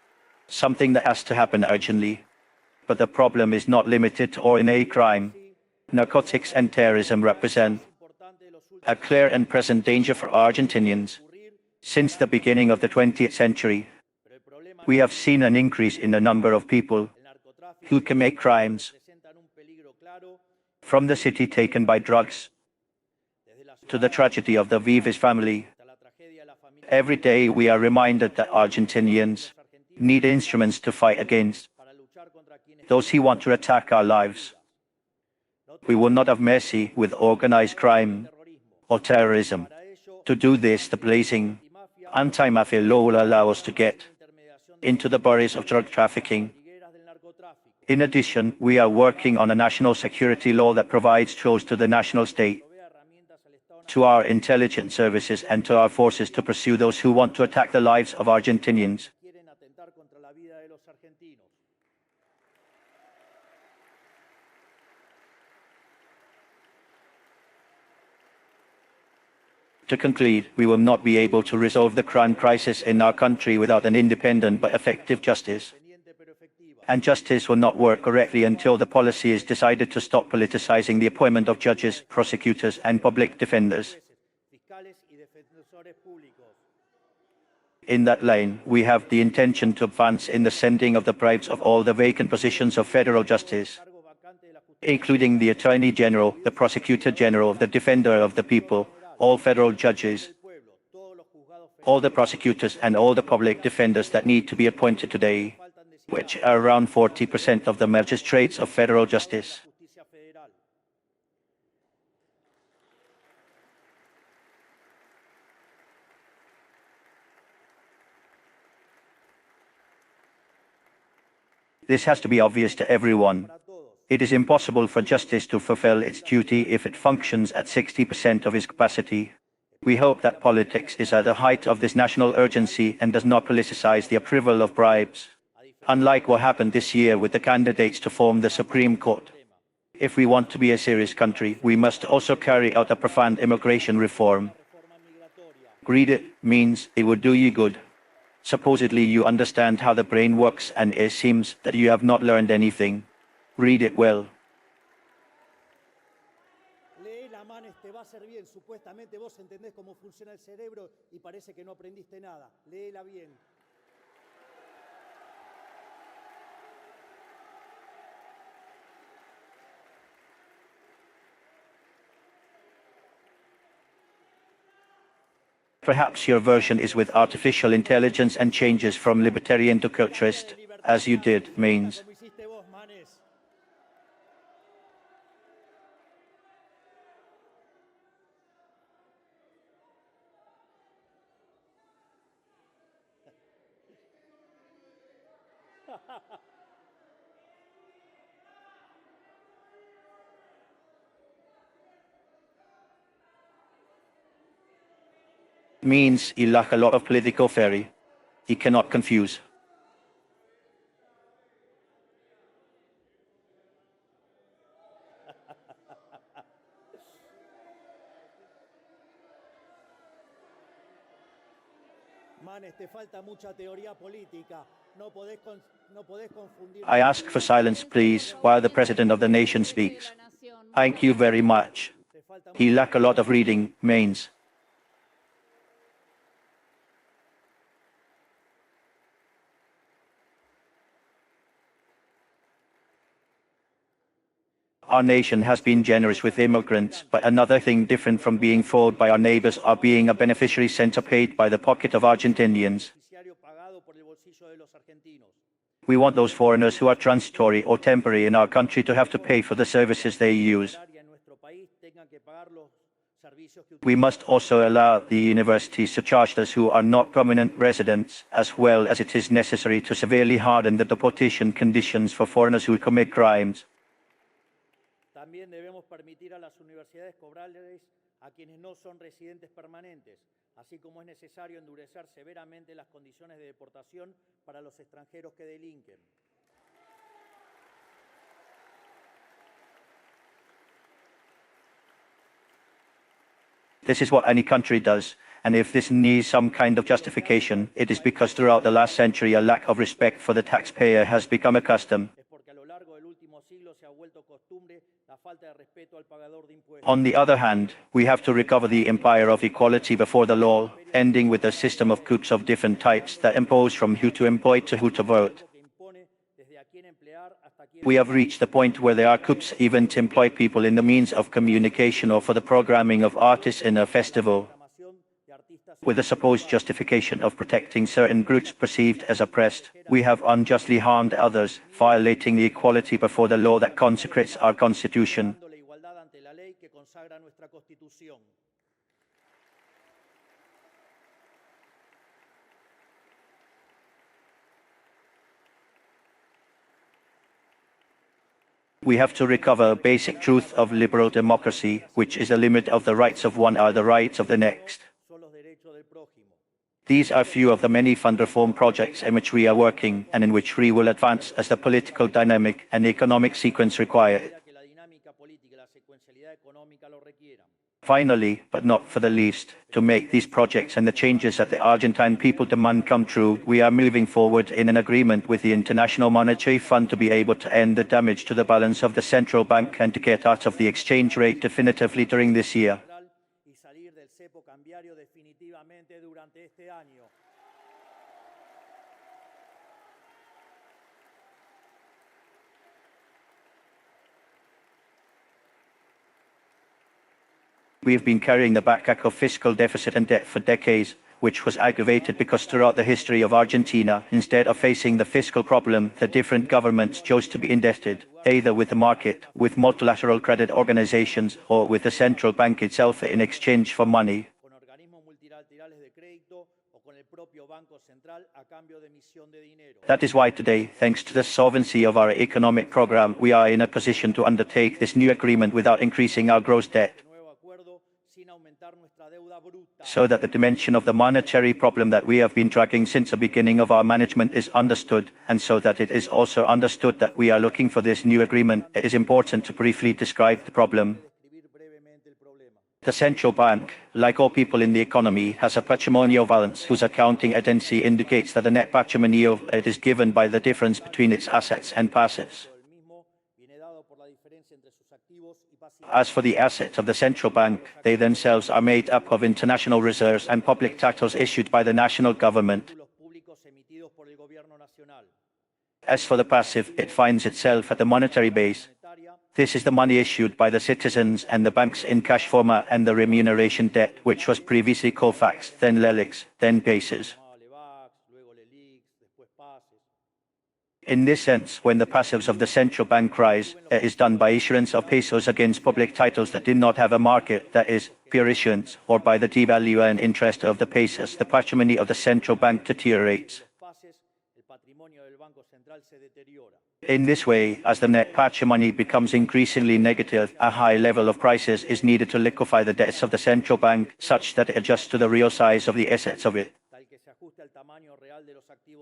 something that has to happen urgently. But the problem is not limited to ordinary crime. Narcotics and terrorism represent a clear and present danger for Argentinians. Since the beginning of the 20th century, we have seen an increase in the number of people who commit crimes, from the city taken by drugs to the tragedy of the Vives family. Every day we are reminded that Argentinians need instruments to fight against those who want to attack our lives. We will not have mercy with organized crime or terrorism. To do this, the blazing anti-mafia law will allow us to get into the borders of drug trafficking. In addition, we are working on a national security law that provides tools to the national state, to our intelligence services, and to our forces to pursue those who want to attack the lives of Argentinians. To conclude, we will not be able to resolve the crime crisis in our country without an independent but effective justice. And justice will not work correctly until the policy is decided to stop politicizing the appointment of judges, prosecutors, and public defenders. In that line, we have the intention to advance in the sending of the bribes of all the vacant positions of federal justice, including the Attorney General, the Prosecutor General, the Defender of the People, all federal judges, all the prosecutors, and all the public defenders that need to be appointed today, which are around 40% of the magistrates of federal justice. This has to be obvious to everyone. It is impossible for justice to fulfill its duty if it functions at 60% of its capacity. We hope that politics is at the height of this national urgency and does not politicize the approval of bribes, unlike what happened this year with the candidates to form the Supreme Court. If we want to be a serious country, we must also carry out a profound immigration reform. Read it means it will do you good. Supposedly you understand how the brain works, and it seems that you have not learned anything. Read it well. Léela, manes, te va a hacer bien. Supuestamente vos entendés cómo funciona el cerebro y parece que no aprendiste nada. Léela bien. Perhaps your version is with artificial intelligence and changes from libertarian to culturist, as you did, means. Como hiciste vos, manes. Means he lack a lot of political theory. He cannot confuse. Manes, te falta mucha teoría política. No podés confundir. I ask for silence, please, while the President of the nation speaks. Thank you very much. He lack a lot of reading, means. Our nation has been generous with immigrants, but another thing different from being fooled by our neighbors are being a beneficiary center paid by the pocket of Argentinians. We want those foreigners who are transitory or temporary in our country to have to pay for the services they use. We must also allow the universities to charge those who are not permanent residents, as well as it is necessary to severely harden the deportation conditions for foreigners who commit crimes. También debemos permitir a las universidades cobrarles a quienes no son residentes permanentes, así como es necesario endurecer severamente las condiciones de deportación para los extranjeros que delinquen. This is what any country does, and if this needs some kind of justification, it is because throughout the last century a lack of respect for the taxpayer has become a custom. On the other hand, we have to recover the empire of equality before the law, ending with a system of coups of different types that impose from who to employ to who to vote. We have reached the point where there are coups even to employ people in the means of communication or for the programming of artists in a festival, with the supposed justification of protecting certain groups perceived as oppressed. We have unjustly harmed others, violating the equality before the law that consecrates our Constitution. We have to recover a basic truth of liberal democracy, which is the limit of the rights of one are the rights of the next. These are few of the many fund reform projects in which we are working and in which we will advance as the political dynamic and economic sequence require it. Finally, but not for the least, to make these projects and the changes that the Argentine people demand come true, we are moving forward in an agreement with the International Monetary Fund to be able to end the damage to the balance of the central bank and to get out of the exchange rate definitively during this year. We have been carrying the backpack of fiscal deficit and debt for decades, which was aggravated because throughout the history of Argentina, instead of facing the fiscal problem, the different governments chose to be indebted, either with the market, with multilateral credit organizations, or with the central bank itself in exchange for money. That is why today, thanks to the solvency of our economic program, we are in a position to undertake this new agreement without increasing our gross debt, so that the dimension of the monetary problem that we have been tracking since the beginning of our management is understood, and so that it is also understood that we are looking for this new agreement, it is important to briefly describe the problem. The central bank, like all people in the economy, has a patrimonial balance whose accounting identity indicates that the net patrimony of it is given by the difference between its assets and passives. As for the assets of the central bank, they themselves are made up of international reserves and public titles issued by the national government. As for the passive, it finds itself at the monetary base. This is the money issued by the citizens and the banks in cash format and the remuneration debt, which was previously Colfax, then LELIX, then pesos. In this sense, when the passives of the central bank rise, it is done by issuance of pesos against public titles that did not have a market, that is, pure issuance, or by the devalue and interest of the pesos, the patrimony of the central bank deteriorates. In this way, as the net patrimony becomes increasingly negative, a high level of prices is needed to liquefy the debts of the central bank, such that it adjusts to the real size of the assets of it.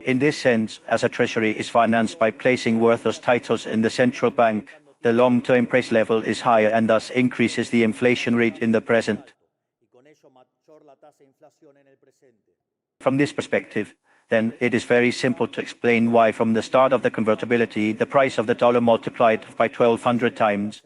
In this sense, as a treasury is financed by placing worthless titles in the central bank, the long-term price level is higher and thus increases the inflation rate in the present. From this perspective, then, it is very simple to explain why from the start of the convertibility, the price of the dollar multiplied by 1,200 times.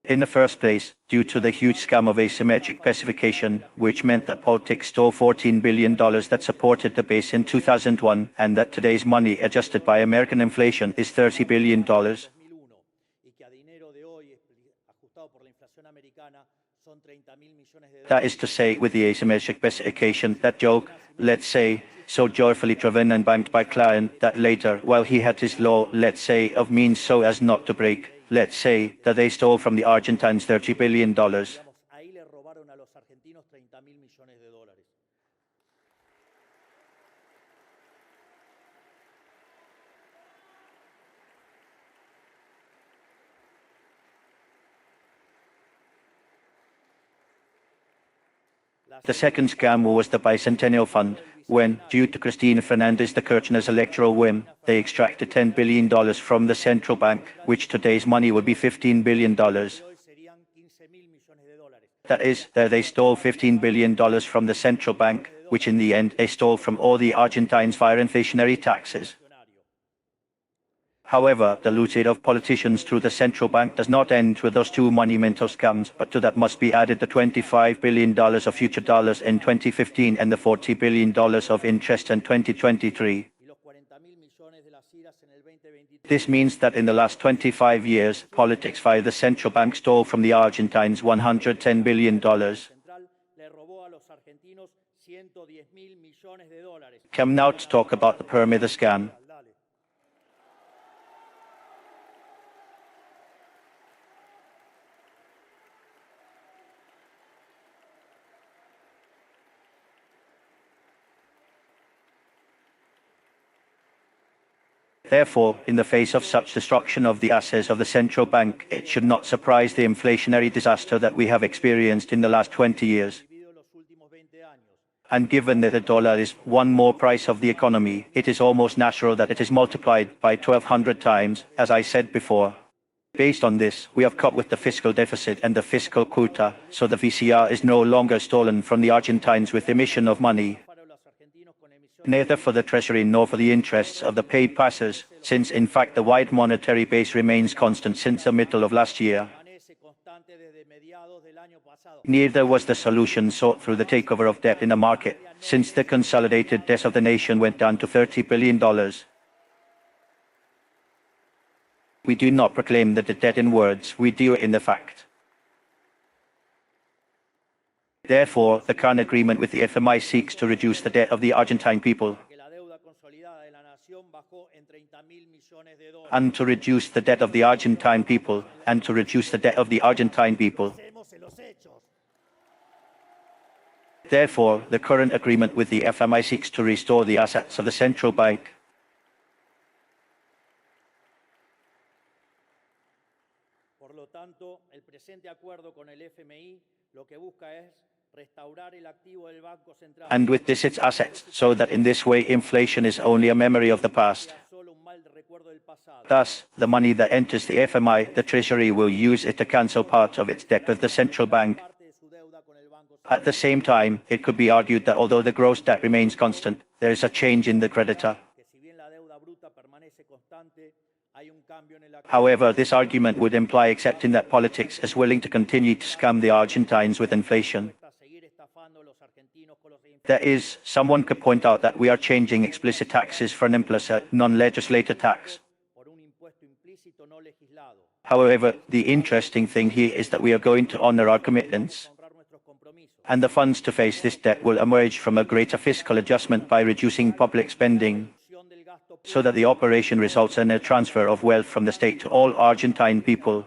In the first place, due to the huge scam of asymmetric pacification, which meant that politics stole $14 billion that supported the base in 2001, and that today's money adjusted by American inflation is $30 billion. That is to say, with the asymmetric specification, that joke, let's say, so joyfully driven and banked by client that later, while he had his law, let's say, of means so as not to break, let's say, that they stole from the Argentines $30 billion. Ahí le robaron a los argentinos 30.000 millones de dólares. The second scam was the Bicentennial Fund, when, due to Cristina Fernandez de Kirchner's electoral whim, they extracted $10 billion from the central bank, which today's money would be $15 billion. That is, they stole $15 billion from the central bank, which in the end they stole from all the Argentines via inflationary taxes. However, the looting of politicians through the central bank does not end with those two monumental scams, but to that must be added the $25 billion of future dollars in 2015 and the $40 billion of interest in 2023. This means that in the last 25 years, politics via the central bank stole from the Argentines $110 billion. Come now to talk about the pyramid scam. Therefore, in the face of such destruction of the assets of the central bank, it should not surprise the inflationary disaster that we have experienced in the last 20 years. And given that the dollar is one more price of the economy, it is almost natural that it is multiplied by 1,200 times, as I said before. Based on this, we have cut with the fiscal deficit and the fiscal quota, so the VCR is no longer stolen from the Argentines with emission of money, neither for the treasury nor for the interests of the paid passers, since in fact the wide monetary base remains constant since the middle of last year. Neither was the solution sought through the takeover of debt in the market, since the consolidated debt of the nation went down to $30 billion. We do not proclaim the debt in words, we do it in the fact. Therefore, the current agreement with the FMI seeks to reduce the debt of the Argentine people and to reduce the debt of the Argentine people and to reduce the debt of the Argentine people. Therefore, the current agreement with the FMI seeks to restore the assets of the central bank. Por lo tanto, el presente acuerdo con el FMI lo que busca es restaurar el activo del Banco Central. And with this its assets, so that in this way inflation is only a memory of the past. Thus, the money that enters the FMI, the Treasury will use it to cancel part of its debt with the central bank. At the same time, it could be argued that although the gross debt remains constant, there is a change in the creditor. However, this argument would imply accepting that politics is willing to continue to scam the Argentines with inflation. That is, someone could point out that we are changing explicit taxes for an implicit, non-legislated tax. However, the interesting thing here is that we are going to honor our commitments, and the funds to face this debt will emerge from a greater fiscal adjustment by reducing public spending, so that the operation results in a transfer of wealth from the state to all Argentine people,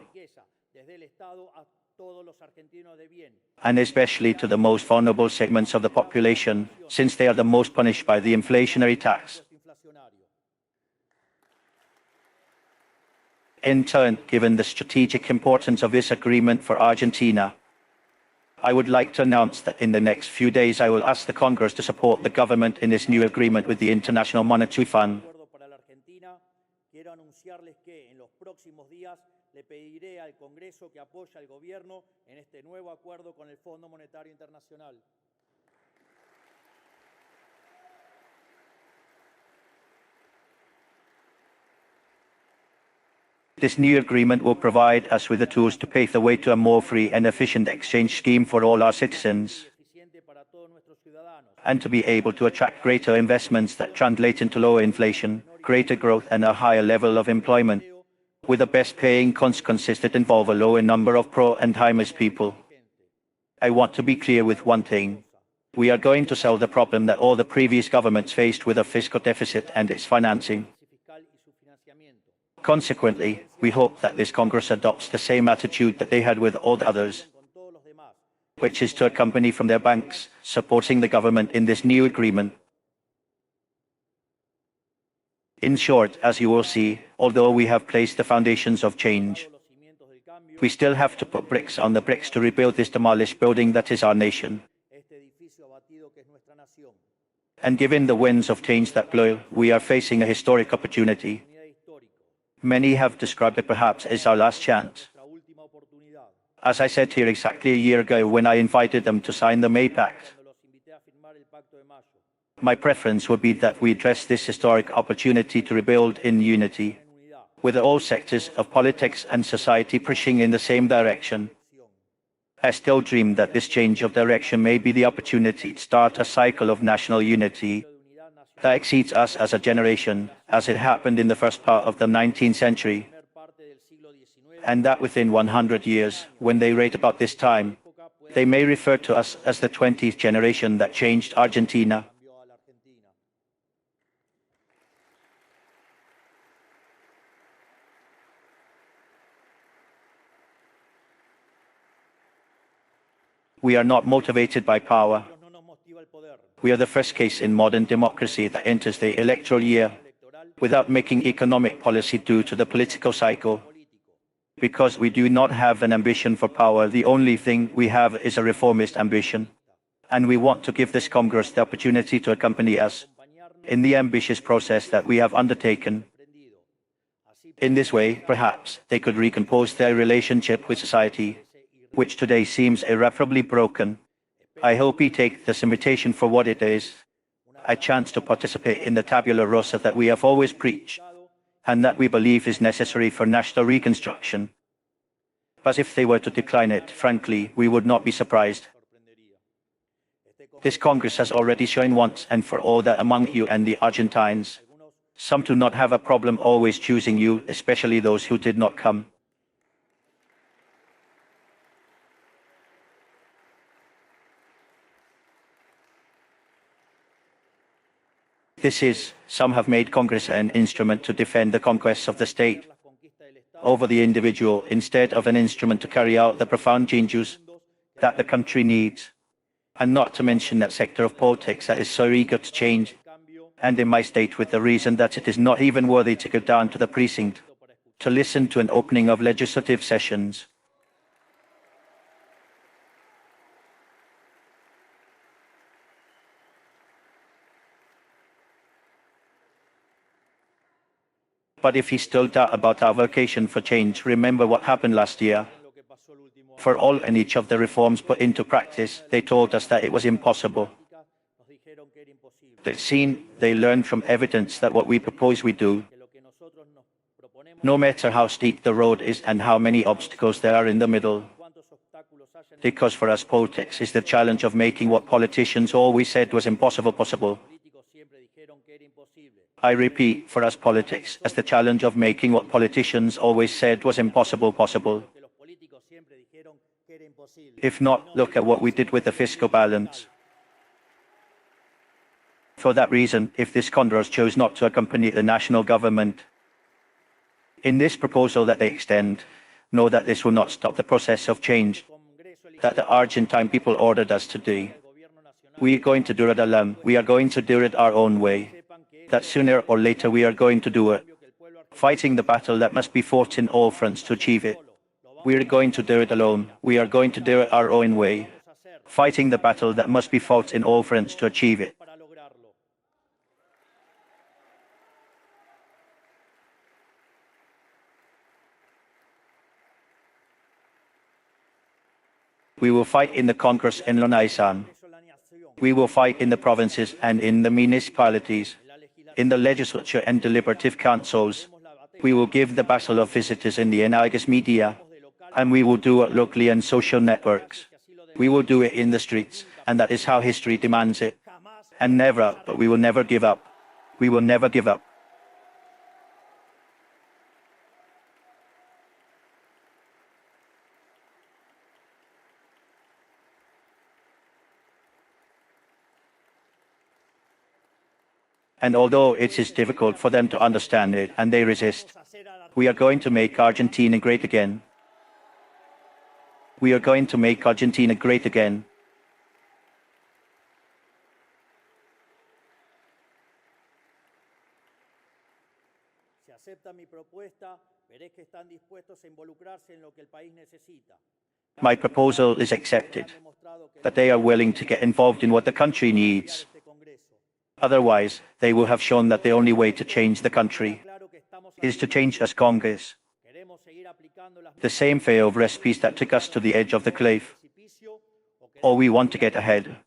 and especially to the most vulnerable segments of the population, since they are the most punished by the inflationary tax. In turn, given the strategic importance of this agreement for Argentina, I would like to announce that in the next few days I will ask the Congress to support the government in this new agreement with the International Monetary Fund. Quiero anunciarles que en los próximos días le pediré al Congreso que apoye al gobierno en este nuevo acuerdo con el Fondo Monetario Internacional. This new agreement will provide us with the tools to pave the way to a more free and efficient exchange scheme for all our citizens, and to be able to attract greater investments that translate into lower inflation, greater growth and a higher level of employment, with the best paying consequences that involve a lower number of poor and homeless people. I want to be clear with one thing. We are going to solve the problem that all the previous governments faced with a fiscal deficit and its financing. Consequently, we hope that this Congress adopts the same attitude that they had with all the others, which is to accompany from their banks, supporting the government in this new agreement. In short, as you will see, although we have placed the foundations of change, we still have to put bricks on the bricks to rebuild this demolished building that is our nation. And given the winds of change that blow, we are facing a historic opportunity. Many have described it perhaps as our last chance. As I said here exactly a year ago when I invited them to sign the May Pact, my preference would be that we address this historic opportunity to rebuild in unity, with all sectors of politics and society pushing in the same direction. I still dream that this change of direction may be the opportunity to start a cycle of national unity that exceeds us as a generation, as it happened in the first part of the 19th century, and that within 100 years, when they write about this time, they may refer to us as the 20th generation that changed Argentina. We are not motivated by power. We are the first case in modern democracy that enters the electoral year without making economic policy due to the political cycle. Because we do not have an ambition for power, the only thing we have is a reformist ambition. And we want to give this Congress the opportunity to accompany us in the ambitious process that we have undertaken. In this way, perhaps, they could recompose their relationship with society, which today seems irreparably broken. I hope he takes this invitation for what it is, a chance to participate in the tabula rasa that we have always preached, and that we believe is necessary for national reconstruction. But if they were to decline it, frankly, we would not be surprised. This Congress has already shown once and for all that among you and the Argentines, some do not have a problem always choosing you, especially those who did not come. This is, some have made Congress an instrument to defend the conquests of the state over the individual instead of an instrument to carry out the profound changes that the country needs. And not to mention that sector of politics that is so eager to change, and in my state with the reason that it is not even worthy to go down to the precinct to listen to an opening of legislative sessions. But if you still doubt about our vocation for change, remember what happened last year. For all and each of the reforms put into practice, they told us that it was impossible. They learned from evidence that what we propose we do. No matter how steep the road is and how many obstacles there are in the middle. Because for us politics is the challenge of making what politicians always said was impossible possible. I repeat, for us politics, as the challenge of making what politicians always said was impossible possible. If not, look at what we did with the fiscal balance. For that reason, if this Congress chose not to accompany the national government in this proposal that they extend, know that this will not stop the process of change that the Argentine people ordered us to do. We are going to do it alone. We are going to do it our own way. That sooner or later we are going to do it, fighting the battle that must be fought in all fronts to achieve it. We are going to do it alone. We are going to do it our own way, fighting the battle that must be fought in all fronts to achieve it. We will fight in the Congress in Lonaisan. We will fight in the provinces and in the municipalities, in the legislature and deliberative councils. We will give the battle of visitors in the analogous media, and we will do it locally and social networks. We will do it in the streets, and that is how history demands it. And never, but we will never give up. We will never give up. And although it is difficult for them to understand it and they resist, we are going to make Argentina great again. We are going to make Argentina great again. Si aceptan mi propuesta, veréis que están dispuestos a involucrarse en lo que el país necesita. My proposal is accepted, that they are willing to get involved in what the country needs. Otherwise, they will have shown that the only way to change the country is to change as Congress. The same failed recipes that took us to the edge of the cliff. Or we want to get ahead.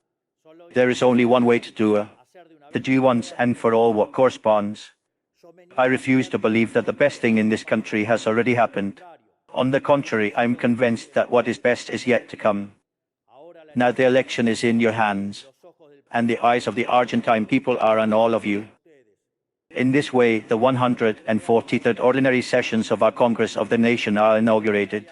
There is only one way to do it. To do once and for all what corresponds. I refuse to believe that the best thing in this country has already happened. On the contrary, I am convinced that what is best is yet to come. Now the election is in your hands, and the eyes of the Argentine people are on all of you. In this way, the 143rd ordinary sessions of our Congress of the Nation are inaugurated.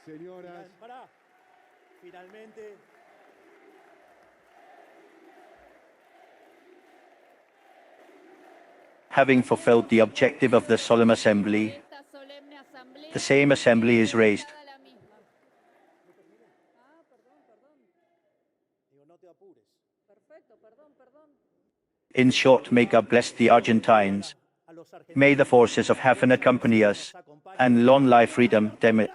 Señoras, finalmente, having fulfilled the objective of the solemn assembly, the same assembly is raised. In short, may God bless the Argentines. May the forces of heaven accompany us, and long life freedom, damn it.